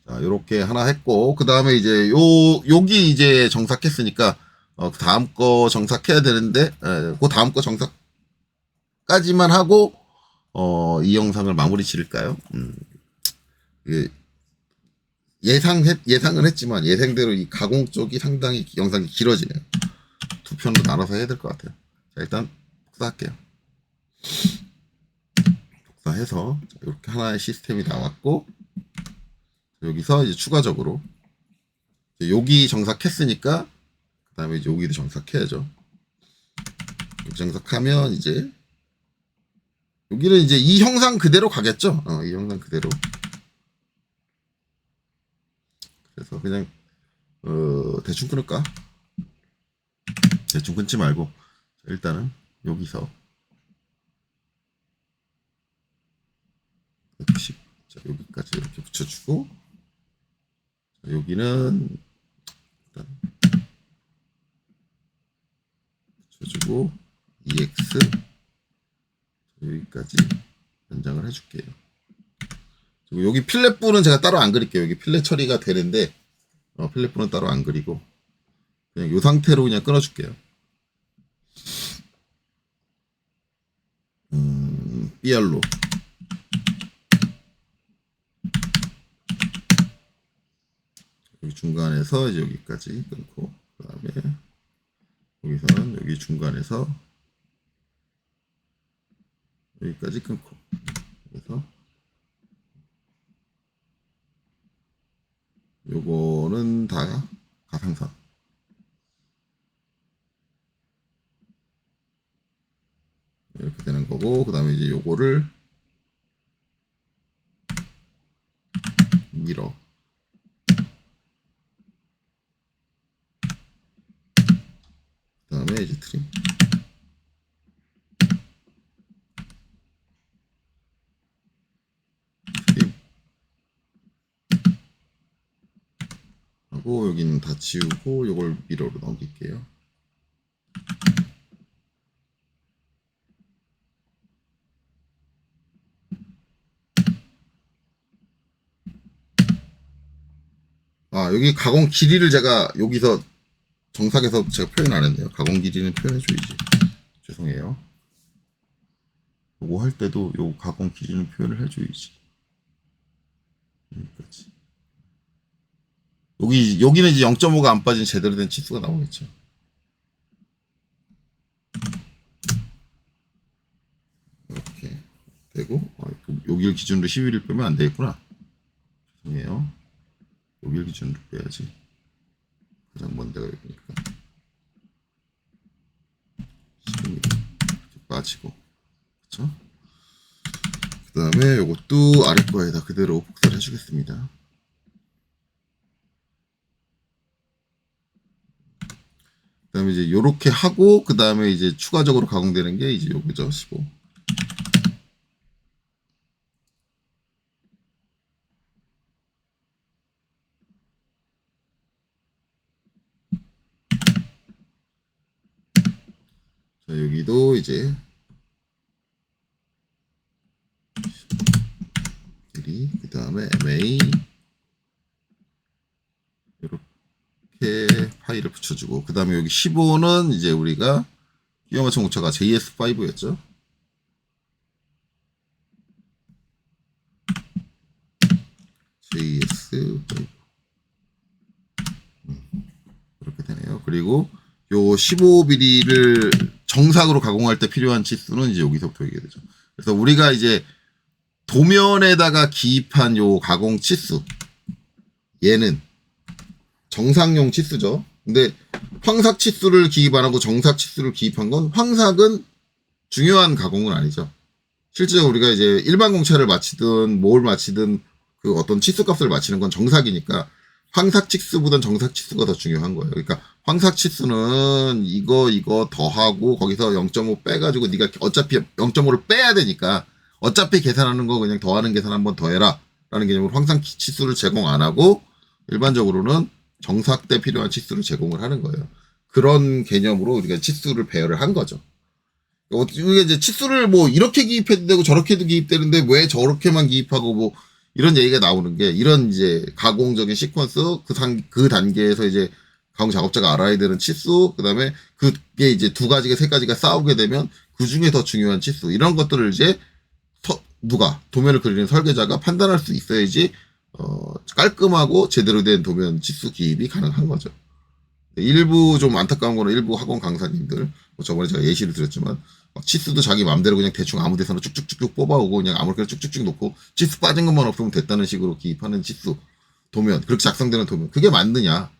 자, 요렇게 하나 했고, 그 다음에 이제 여기 이제 정삭했으니까, 그 다음 거 정삭해야 되는데, 그 다음 거 정삭까지만 하고, 이 영상을 마무리 지을까요? 예상은 했지만, 예상대로 이 가공 쪽이 상당히 영상이 길어지네요. 두 편으로 나눠서 해야 될 것 같아요. 자, 일단, 복사할게요. 복사해서, 이렇게 하나의 시스템이 나왔고, 여기서 이제 추가적으로, 여기 정삭했으니까, 그 다음에 이제 여기도 정삭해야죠. 여기 정삭하면 이제, 여기는 이제 이 형상 그대로 가겠죠? 이 형상 그대로. 그래서 그냥, 대충 끊을까? 대충 끊지 말고, 일단은 여기서, 110, 자, 여기까지 이렇게 붙여주고, 자, 여기는, 일단, 붙여주고, EX, 여기까지 연장을 해줄게요. 그리고 여기 필렛부는 제가 따로 안 그릴게요. 여기 필렛 처리가 되는데, 필렛부는 따로 안 그리고, 그냥 이 상태로 그냥 끊어줄게요. 삐알로. 여기 중간에서 이제 여기까지 끊고, 그 다음에, 여기서는 여기 중간에서 여기까지 끊고, 그래서, 요거는 다 가상선. 이렇게 되는 거고, 그 다음에 이제 요거를 밀어. 그 다음에 이제 트림. 트림. 하고, 여기는 다 지우고, 요걸 미러로 넘길게요. 여기 가공 길이를 제가 여기서 정삭에서 제가 표현 안 했네요. 가공 길이는 표현해줘야지. 죄송해요. 요거 할 때도 요 가공 길이는 표현을 해줘야지. 여기까지. 여기는 이제 0.5가 안 빠진 제대로 된 치수가 나오겠죠. 이렇게 되고, 여기를 기준으로 11을 빼면 안 되겠구나. 죄송해요. 여기를 기준으로 빼야지. 가장 먼 데가 여기니까. 11mm 이렇게 빠지고. 그쵸? 그 다음에 요것도 아래 거에다 그대로 복사를 해주겠습니다. 그 다음에 이제 요렇게 하고, 그 다음에 이제 추가적으로 가공되는 게 이제 요거죠. 15. 자, 여기도 이제 길이, 그 다음에 MA, 파일을 붙여주고, 그 다음에 여기 15는 이제 우리가 기어 맞춤 공차가 JS5였죠. JS5. 그렇게 되네요. 그리고 요 15mm를 정삭으로 가공할 때 필요한 치수는 이제 여기서부터 얘기가 되죠. 그래서 우리가 이제 도면에다가 기입한 요 가공 치수, 얘는 정삭용 치수죠. 근데 황삭 치수를 기입 안 하고 정삭 치수를 기입한 건, 황삭은 중요한 가공은 아니죠. 실제 우리가 이제 일반 공차를 마치든 뭘 마치든 그 어떤 치수 값을 맞추는 건 정삭이니까 황삭 치수보단 정삭 치수가 더 중요한 거예요. 그러니까 황삭 치수는 이거 더하고 거기서 0.5 빼가지고 네가 어차피 0.5를 빼야 되니까 어차피 계산하는 거 그냥 더하는 계산 한번 더 해라 라는 개념으로 황삭 치수를 제공 안 하고 일반적으로는 정삭 때 필요한 치수를 제공을 하는 거예요. 그런 개념으로 우리가 치수를 배열을 한 거죠. 우리가 이제 치수를 뭐 이렇게 기입해도 되고 저렇게도 기입되는데 왜 저렇게만 기입하고 뭐 이런 얘기가 나오는 게, 이런 이제 가공적인 시퀀스, 그 단계에서 이제 가공 작업자가 알아야 되는 치수, 그 다음에 그게 이제 두 가지가 세 가지가 싸우게 되면 그 중에 더 중요한 치수, 이런 것들을 이제 누가 도면을 그리는 설계자가 판단할 수 있어야지 깔끔하고 제대로 된 도면 치수 기입이 가능한 거죠. 일부 좀 안타까운 거는 일부 학원 강사님들, 뭐 저번에 제가 예시를 드렸지만 치수도 자기 마음대로 그냥 대충 아무 데서나 쭉쭉쭉쭉 뽑아오고 그냥 아무렇게나 쭉쭉쭉 놓고 치수 빠진 것만 없으면 됐다는 식으로 기입하는 치수 도면, 그렇게 작성되는 도면, 그게 맞느냐.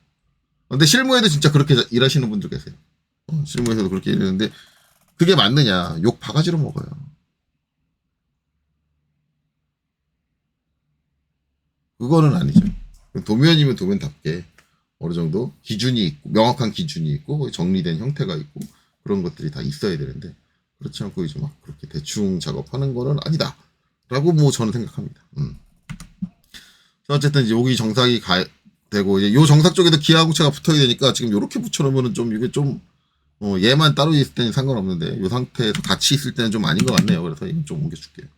근데 실무에도 진짜 그렇게 일하시는 분들 계세요. 실무에서도 그렇게 일하는데 그게 맞느냐. 욕 바가지로 먹어요. 그거는 아니죠. 도면이면 도면답게 어느 정도 기준이 있고, 명확한 기준이 있고, 정리된 형태가 있고, 그런 것들이 다 있어야 되는데, 그렇지 않고 이제 막 그렇게 대충 작업하는 거는 아니다. 라고 뭐 저는 생각합니다. 어쨌든 이제 여기 정삭이 되고, 이제 요 정삭 쪽에도 기하공차가 붙어야 되니까 지금 요렇게 붙여놓으면은 좀 이게 좀, 얘만 따로 있을 때는 상관없는데, 요 상태에서 같이 있을 때는 좀 아닌 것 같네요. 그래서 이건 좀 옮겨줄게요.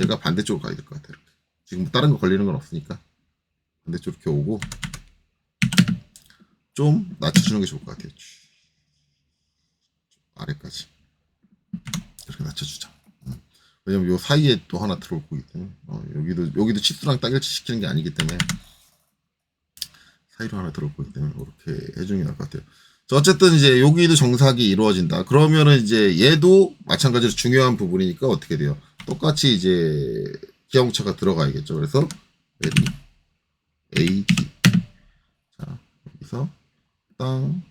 얘가 반대쪽으로 가야 될 것 같아요. 이렇게. 지금 다른 거 걸리는 건 없으니까. 반대쪽 이렇게 오고, 좀 낮춰주는 게 좋을 것 같아요. 아래까지 이렇게 낮춰주자. 왜냐면 요 사이에 또 하나 들어올 거기 때문에 여기도 치수랑 딱 일치시키는 게 아니기 때문에 사이로 하나 들어올 거기 때문에 이렇게 해주는 게 나을 것 같아요. 자, 어쨌든 이제 여기도 정삭이 이루어진다. 그러면은 이제 얘도 마찬가지로 중요한 부분이니까 어떻게 돼요? 똑같이 이제 기하공차가 들어가야겠죠. 그래서 AD, 자 여기서 땅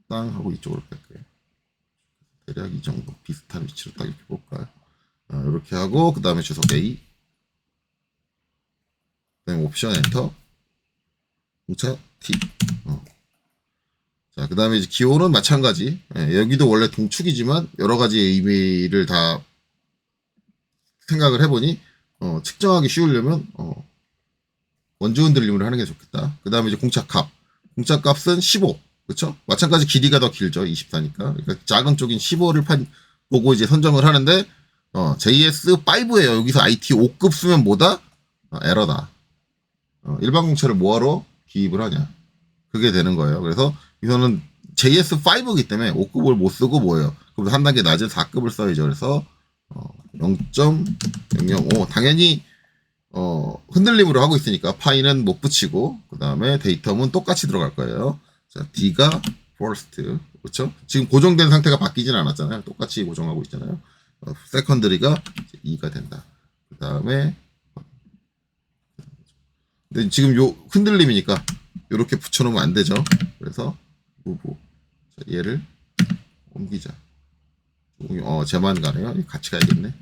하고 이쪽으로 갈게요. 대략 이 정도 비슷한 위치로 딱 이렇게 볼까요? 이렇게 하고 그 다음에 주석 A, 그다음에 옵션 엔터, 공차 T. 자, 그 다음에 이제 기호는 마찬가지. 여기도 원래 동축이지만 여러 가지 의미를 다 생각을 해보니 측정하기 쉬우려면 원주 흔들림을 하는 게 좋겠다. 그 다음에 이제 공차 값은 15. 그렇죠? 마찬가지 길이가 더 길죠. 24니까. 그러니까 작은 쪽인 15를 보고 이제 선정을 하는데 JS5예요. 여기서 IT 5급 쓰면 뭐다? 에러다. 일반 공차를 뭐하러 기입을 하냐? 그게 되는 거예요. 그래서 이거는 JS5이기 때문에 5급을 못 쓰고 뭐예요? 그보다 한 단계 낮은 4급을 써야죠. 그래서 0.005 당연히 흔들림으로 하고 있으니까 파이는 못 붙이고, 그 다음에 데이터는 똑같이 들어갈 거예요. 자, D가 first, 그렇죠? 지금 고정된 상태가 바뀌진 않았잖아요. 똑같이 고정하고 있잖아요. 세컨드리가 2가 된다. 그 다음에 근데 지금 요 흔들림이니까 이렇게 붙여놓으면 안 되죠. 그래서 무브, 자, 얘를 옮기자. 쟤만 가네요. 같이 가야겠네.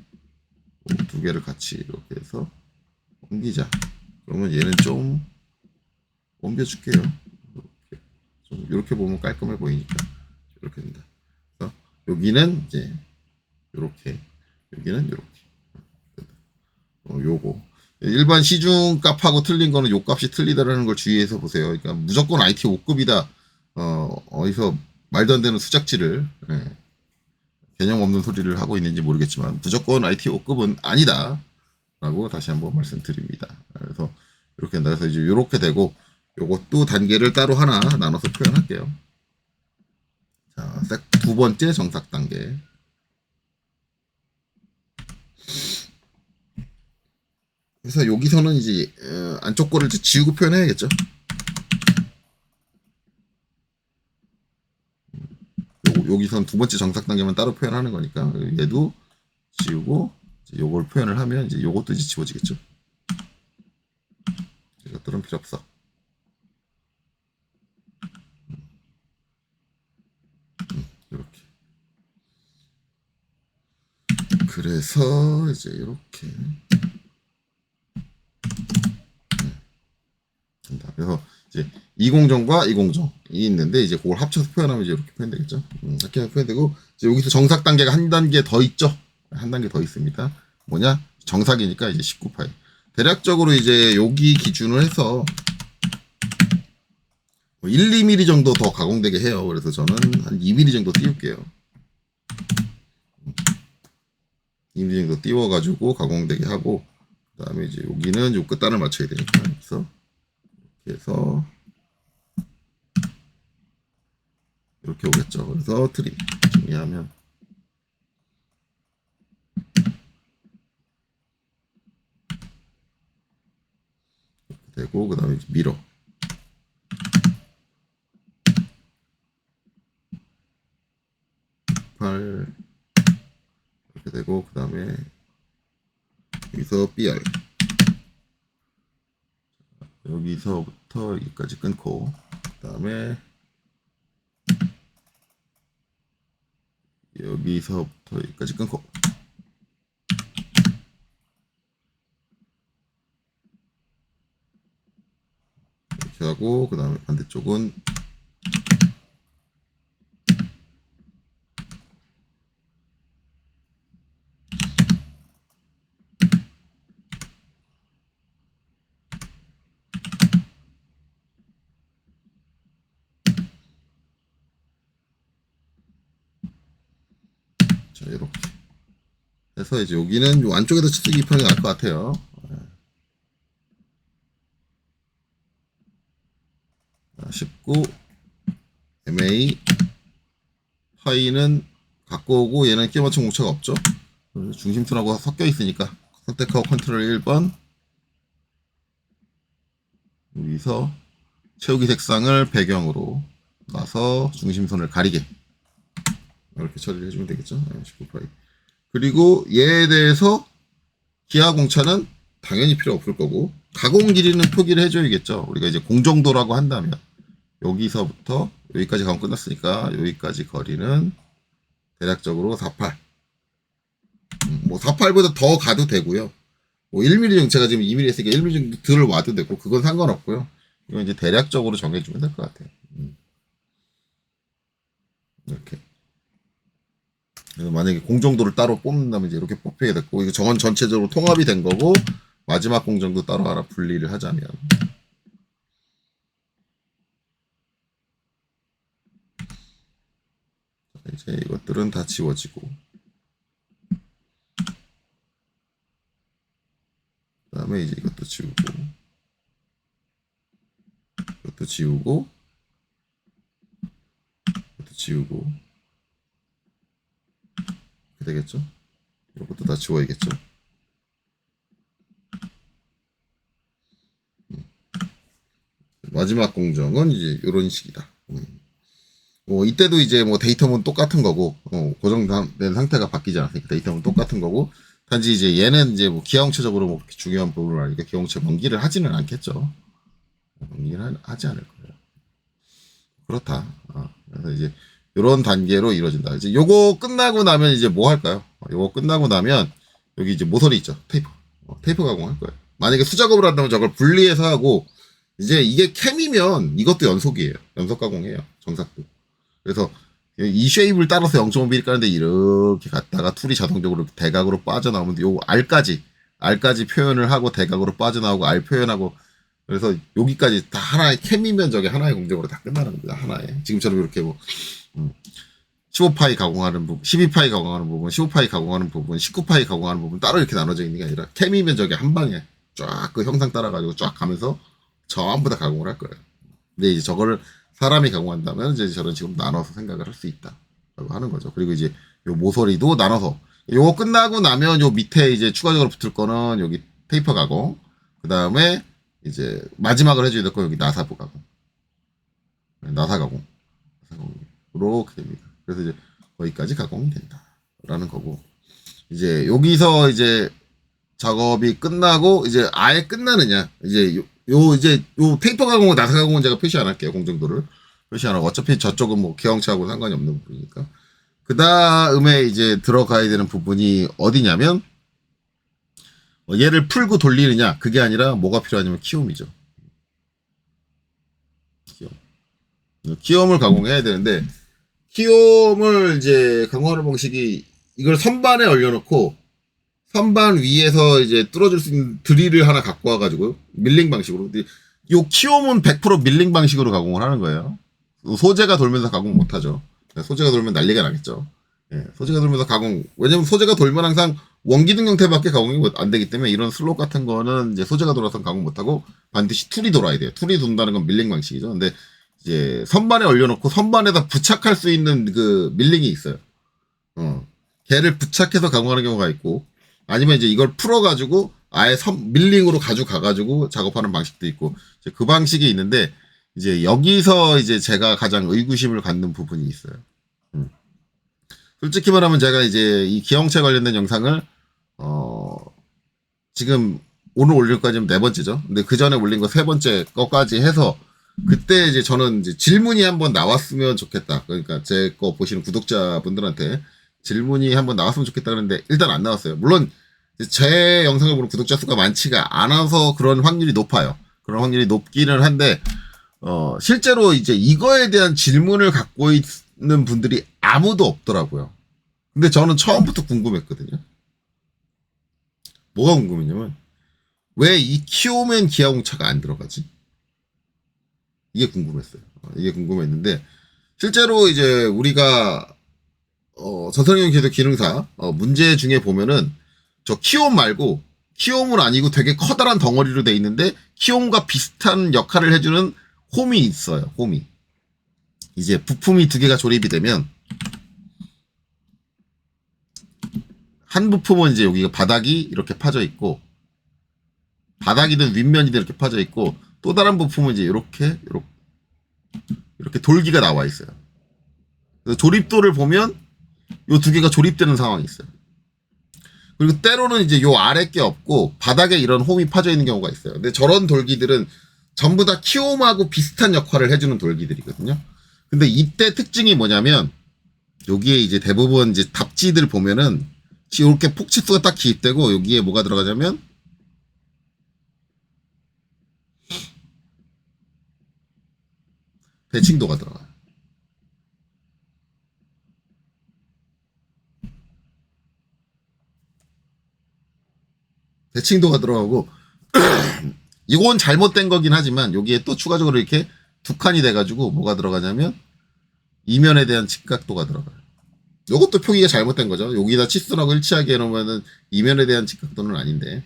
두 개를 같이 이렇게 해서 옮기자. 그러면 얘는 좀 옮겨줄게요. 이렇게 보면 깔끔해 보이니까 이렇게 된다. 그래서 여기는 이제 이렇게, 여기는 이렇게. 요거 일반 시중 값하고 틀린 거는 요 값이 틀리다라는 걸 주의해서 보세요. 그러니까 무조건 IT 5급이다. 어디서 말도 안 되는 수작질을 개념 없는 소리를 하고 있는지 모르겠지만 무조건 IT 5급은 아니다. 라고 다시 한번 말씀드립니다. 그래서 이렇게 된다. 그래서 이제 이렇게 되고, 요것도 단계를 따로 하나 나눠서 표현할게요. 자, 두 번째 정삭 단계. 그래서 여기서는 이제 안쪽 거를 이제 지우고 표현해야겠죠. 여기선 두 번째 정삭 단계만 따로 표현하는 거니까 얘도 지우고 요걸 표현을 하면 이제 요것도 이제 지워지겠죠. 이것들은 필요 없어. 이렇게. 그래서 이제 이렇게. 그래서 이제 이공정과 이공정이 있는데 이제 그걸 합쳐서 표현하면 이제 이렇게 표현되겠죠. 이렇게 표현되고 이제 여기서 정삭 단계가 한 단계 더 있죠. 한 단계 더 있습니다. 뭐냐? 정삭이니까 이제 19파이. 대략적으로 이제 여기 기준을 해서 1, 2mm 정도 더 가공되게 해요. 그래서 저는 한 2mm 정도 띄울게요. 2mm 정도 띄워가지고 가공되게 하고 그 다음에 이제 여기는 요 끝단을 맞춰야 되니까 그래서 이렇게 해서 이렇게 오겠죠. 그래서 트림 정리하면 이렇게 되고 그 다음에 밀어 이렇게 되고 그 다음에 여기서 BR 여기서부터 여기까지 끊고 그 다음에 여기서부터 여기까지 끊고 이렇게 하고 그 다음에 반대쪽은 자 이렇게 해서 이제 여기는 요 안쪽에다 치트기 입히는 게 나을 것 같아요. 19 MA 파이는 갖고 오고 얘는 끼워 맞춘 공차가 없죠. 중심선하고 섞여 있으니까 선택하고 컨트롤 1번 여기서 채우기 색상을 배경으로 놔서 중심선을 가리게 이렇게 처리를 해주면 되겠죠. 19파이. 그리고 얘에 대해서 기하 공차는 당연히 필요 없을 거고 가공 길이는 표기를 해줘야겠죠. 우리가 이제 공정도라고 한다면 여기서부터 여기까지 가면 끝났으니까 여기까지 거리는 대략적으로 48. 뭐 48보다 더 가도 되고요. 뭐 1mm 정도 제가 지금 2mm 했으니까 1mm 정도 덜 와도 되고 그건 상관없고요. 이건 이제 대략적으로 정해주면 될 것 같아요. 이렇게. 그래서 만약에 공정도를 따로 뽑는다면 이제 이렇게 뽑히게 됐고 이거 정원 전체적으로 통합이 된 거고 마지막 공정도 따로 하나 분리를 하자면 이제 이것들은 다 지워지고 그 다음에 이제 이것도 지우고 이것도 지우고 이것도 지우고 이렇게 되겠죠. 이것도 다 지워야겠죠. 마지막 공정은 이제 이런 식이다. 이때도 이제 뭐 데이터는 똑같은 거고, 고정된 상태가 바뀌지 않았으니까 데이터는 똑같은 거고, 단지 이제 얘는 이제 뭐 기하공체적으로 뭐 중요한 부분을 아니까 기하공체 먼기를 하지는 않겠죠. 먼기를 하지 않을 거예요. 그렇다. 그래서 이제 이런 단계로 이루어진다. 이제 요거 끝나고 나면 이제 뭐 할까요? 요거 끝나고 나면 여기 이제 모서리 있죠. 테이프. 테이프 가공할 거예요. 만약에 수작업을 한다면 저걸 분리해서 하고, 이제 이게 캠이면 이것도 연속이에요. 연속 가공해요. 정삭도. 그래서 이 쉐입을 따라서 0.5mm 까는데 이렇게 갔다가 툴이 자동적으로 대각으로 빠져나오면 요 R까지 표현을 하고 대각으로 빠져나오고 R 표현하고 그래서 여기까지 다 하나의 캠이면 저게 하나의 공정으로 다 끝나는 겁니다. 하나의. 지금처럼 이렇게 뭐 15파이 가공하는 부분, 12파이 가공하는 부분, 15파이 가공하는 부분, 19파이 가공하는 부분 따로 이렇게 나눠져 있는 게 아니라 캠이면 저게 한 방에 쫙 그 형상 따라가지고 쫙 가면서 전부 다 가공을 할 거예요. 근데 이제 저거를 사람이 가공한다면 이제 저런 식으로 나눠서 생각을 할 수 있다라고 하는 거죠. 그리고 이제 요 모서리도 나눠서 요거 끝나고 나면 요 밑에 이제 추가적으로 붙을 거는 여기 테이퍼 가공, 그 다음에 이제 마지막으로 해줘야 될 거 여기 나사부 가공, 나사 가공, 이렇게 됩니다. 그래서 이제 거기까지 가공이 된다라는 거고, 이제 여기서 이제 작업이 끝나고 이제 아예 끝나느냐, 이제 이제 요 테이퍼 가공과 나사 가공은 제가 표시 안 할게요. 공정도를 표시 안 하고, 어차피 저쪽은 뭐 기형차하고 상관이 없는 부분이니까. 그 다음에 이제 들어가야 되는 부분이 어디냐면, 얘를 풀고 돌리느냐, 그게 아니라 뭐가 필요하냐면 키움이죠. 키움을 가공해야 되는데, 키움을 이제 가공하는 방식이, 이걸 선반에 올려놓고 선반 위에서 이제 뚫어줄 수 있는 드릴을 하나 갖고 와가지고 밀링 방식으로. 요 키움은 100% 밀링 방식으로 가공을 하는 거예요. 소재가 돌면서 가공 못하죠. 소재가 돌면 난리가 나겠죠. 예, 소재가 돌면서 가공. 왜냐면 소재가 돌면 항상 원기둥 형태밖에 가공이 안 되기 때문에 이런 슬롯 같은 거는 이제 소재가 돌아서 가공 못하고 반드시 툴이 돌아야 돼요. 툴이 돈다는 건 밀링 방식이죠. 근데 이제 선반에 올려놓고 선반에다 부착할 수 있는 그 밀링이 있어요. 걔를 부착해서 가공하는 경우가 있고, 아니면 이제 이걸 풀어가지고 아예 밀링으로 가져가가지고 작업하는 방식도 있고, 이제 그 방식이 있는데, 이제 여기서 이제 제가 가장 의구심을 갖는 부분이 있어요. 솔직히 말하면 제가 이제 이 기형체 관련된 영상을, 지금 오늘 올릴 거까지는 4번째죠. 근데 그 전에 올린 거 3번째 거까지 해서, 그때 이제 저는 이제 질문이 한번 나왔으면 좋겠다. 그러니까 제 거 보시는 구독자분들한테 질문이 한번 나왔으면 좋겠다 그랬는데 일단 안 나왔어요. 물론 제 영상을 보는 구독자 수가 많지가 않아서 그런 확률이 높아요. 그런 확률이 높기는 한데, 실제로 이제 이거에 대한 질문을 갖고 있는 분들이 아무도 없더라고요. 근데 저는 처음부터 궁금했거든요. 뭐가 궁금했냐면, 왜 이 키오맨 기아공차가 안 들어가지? 이게 궁금했어요. 이게 궁금했는데, 실제로 이제 우리가, 전설형 궤도 기능사, 문제 중에 보면은, 저 키옴 말고, 키옴은 아니고 되게 커다란 덩어리로 돼 있는데, 키옴과 비슷한 역할을 해주는 홈이 있어요. 홈이. 이제 부품이 2개가 조립이 되면, 한 부품은 이제 여기가 바닥이 이렇게 파져 있고, 바닥이든 윗면이든 이렇게 파져 있고, 또 다른 부품은 이제 이렇게 돌기가 나와 있어요. 그래서 조립도를 보면 요 2개가 조립되는 상황이 있어요. 그리고 때로는 이제 요 아래 게 없고 바닥에 이런 홈이 파져 있는 경우가 있어요. 근데 저런 돌기들은 전부 다 키움하고 비슷한 역할을 해주는 돌기들이거든요. 근데 이때 특징이 뭐냐면, 여기에 이제 대부분 이제 답지들 보면은 이렇게 폭치수가 딱 기입되고, 여기에 뭐가 들어가냐면 배칭도가 들어가요. 배칭도가 들어가고, 이건 잘못된 거긴 하지만 여기에 또 추가적으로 이렇게 2칸이 돼가지고 뭐가 들어가냐면 이면에 대한 직각도가 들어가요. 이것도 표기가 잘못된 거죠. 여기다 치수하고 일치하게 해놓으면은 이면에 대한 직각도는 아닌데,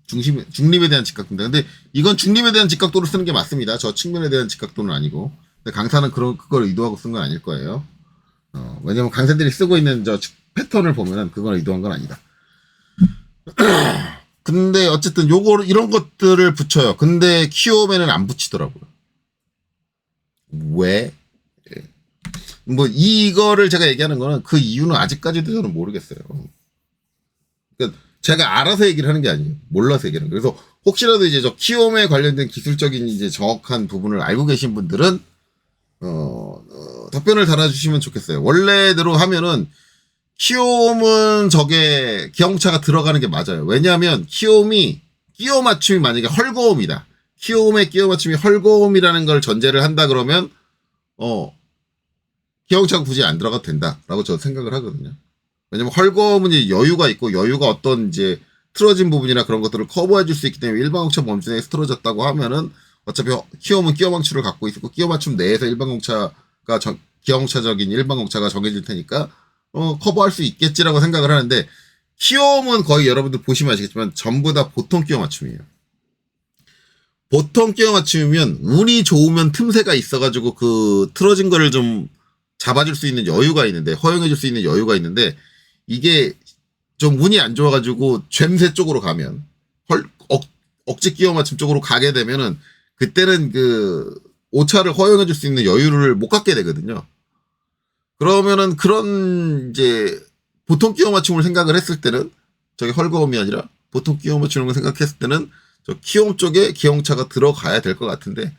중립에 대한 직각도인데, 근데 이건 중립에 대한 직각도를 쓰는 게 맞습니다. 저 측면에 대한 직각도는 아니고. 근데 강사는 그걸 의도하고 쓴 건 아닐 거예요. 왜냐면 강사들이 쓰고 있는 저 패턴을 보면은 그걸 의도한 건 아니다. 근데 어쨌든 이런 것들을 붙여요. 근데 키오맨은 안 붙이더라고요. 왜? 뭐 이거를 제가 얘기하는 거는 그 이유는 아직까지도 저는 모르겠어요. 그러니까 제가 알아서 얘기를 하는 게 아니에요. 몰라서 얘기하는 거예요. 그래서 혹시라도 이제 저 키움에 관련된 기술적인 이제 정확한 부분을 알고 계신 분들은 답변을 달아주시면 좋겠어요. 원래대로 하면은 키움은 저게 기형차가 들어가는 게 맞아요. 왜냐하면 키움이 끼워 맞춤이 만약에 헐거움이다. 키움의 끼워 맞춤이 헐거움이라는 걸 전제를 한다 그러면 기형차가 굳이 안 들어가도 된다라고 저는 생각을 하거든요. 왜냐면 헐거움은 이제 여유가 있고, 여유가 어떤 이제 틀어진 부분이나 그런 것들을 커버해 줄 수 있기 때문에 일반공차 범주내에서 틀어졌다고 하면은 어차피 키움은 끼워 맞춤을 갖고 있고, 끼워 맞춤 내에서 기형차적인 일반공차가 정해질 테니까 커버할 수 있겠지라고 생각을 하는데, 키움은 거의 여러분들 보시면 아시겠지만 전부 다 보통 끼워 맞춤이에요. 보통 끼워 맞추면 운이 좋으면 틈새가 있어가지고 그 틀어진 거를 좀 잡아줄 수 있는 여유가 있는데, 허용해줄 수 있는 여유가 있는데, 이게 좀 운이 안 좋아가지고 죬새 쪽으로 가면, 억지 끼워 맞춤 쪽으로 가게 되면은 그때는 그 오차를 허용해줄 수 있는 여유를 못 갖게 되거든요. 그러면은 그런 이제 보통 끼워 맞춤을 생각을 했을 때는, 저기 헐거움이 아니라 보통 끼워 맞추는 걸 생각했을 때는 저 키움 쪽에 기용차가 들어가야 될 것 같은데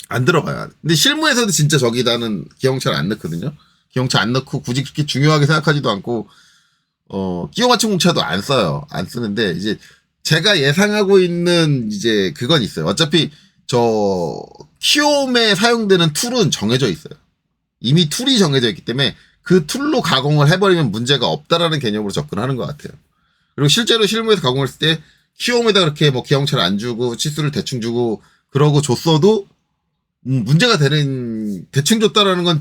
안 들어가요. 근데 실무에서도 진짜 저기다는 기용차를 안 넣거든요. 기용차 안 넣고 굳이 그렇게 중요하게 생각하지도 않고 끼워 맞춤 공차도 안 써요. 안 쓰는데 이제 제가 예상하고 있는 이제 그건 있어요. 어차피 저 키움에 사용되는 툴은 정해져 있어요. 이미 툴이 정해져 있기 때문에 그 툴로 가공을 해버리면 문제가 없다라는 개념으로 접근하는 것 같아요. 그리고 실제로 실무에서 가공했을 때 키움에다 그렇게 뭐 기형차를 안 주고 치수를 대충 주고 그러고 줬어도 문제가 되는, 대충 줬다라는 건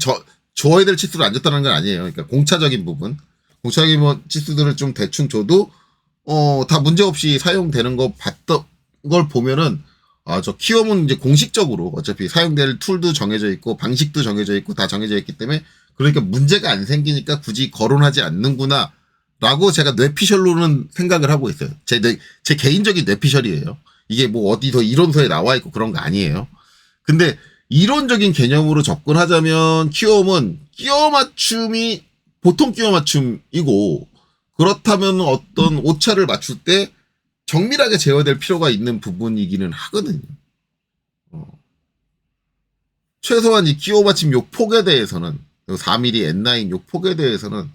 줘야 될 치수를 안 줬다는 건 아니에요. 그러니까 공차적인 부분, 공차적인 뭐 치수들을 좀 대충 줘도 다 문제없이 사용되는 거 봤던 걸 보면은 저 키움은 이제 공식적으로 어차피 사용될 툴도 정해져 있고 방식도 정해져 있고 다 정해져 있기 때문에, 그러니까 문제가 안 생기니까 굳이 거론하지 않는구나 라고 제가 뇌피셜로는 생각을 하고 있어요. 제 개인적인 뇌피셜이에요. 이게 뭐 어디 더 이론서에 나와 있고 그런 거 아니에요. 근데 이론적인 개념으로 접근하자면 키움은 끼워 맞춤이 보통 끼워 맞춤이고, 그렇다면 어떤 오차를 맞출 때 정밀하게 제어될 필요가 있는 부분이기는 하거든요. 최소한 이 끼워 맞춤 요 폭에 대해서는, 4mm N9 요 폭에 대해서는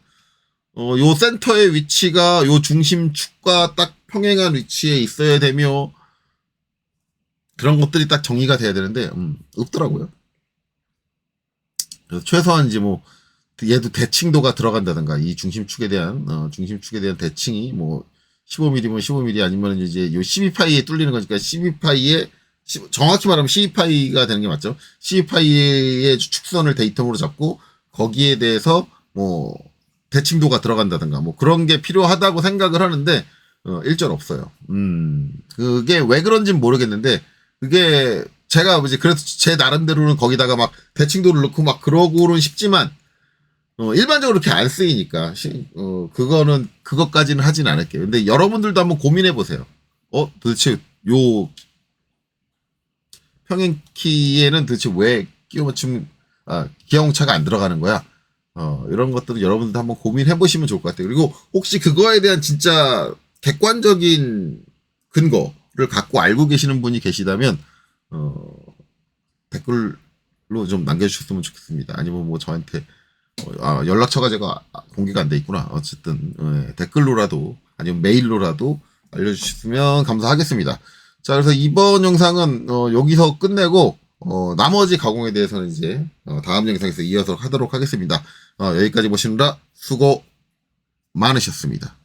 요 센터의 위치가 요 중심축과 딱 평행한 위치에 있어야 되며, 그런 것들이 딱 정의가 돼야 되는데 없더라고요. 그래서 최소한 이제 뭐 얘도 대칭도가 들어간다든가, 이 중심축에 대한 대칭이 뭐 15mm면 15mm 아니면 이제 요 12파이에 뚫리는 거니까 12파이에 정확히 말하면 12파이가 되는 게 맞죠. 12파이의 축선을 데이텀으로 잡고 거기에 대해서 뭐 대칭도가 들어간다든가 뭐 그런 게 필요하다고 생각을 하는데 일절 없어요. 그게 왜 그런지는 모르겠는데, 그게 제가 이제 그래서 제 나름대로는 거기다가 막 대칭도를 넣고 막 그러고는 싶지만 일반적으로 그렇게 안 쓰이니까 그것까지는 하진 않을게요. 근데 여러분들도 한번 고민해 보세요. 도대체 요 평행키에는 도대체 왜 끼워 맞춤 기형차가 안 들어가는 거야? 이런 것들은 여러분들도 한번 고민해 보시면 좋을 것 같아요. 그리고 혹시 그거에 대한 진짜 객관적인 근거를 갖고 알고 계시는 분이 계시다면 댓글로 좀 남겨주셨으면 좋겠습니다. 아니면 뭐 저한테 연락처가 제가 공개가 안 돼 있구나. 어쨌든 댓글로라도 아니면 메일로라도 알려주셨으면 감사하겠습니다. 자, 그래서 이번 영상은 여기서 끝내고 나머지 가공에 대해서는 이제 다음 영상에서 이어서 하도록 하겠습니다. 여기까지 보시느라 수고 많으셨습니다.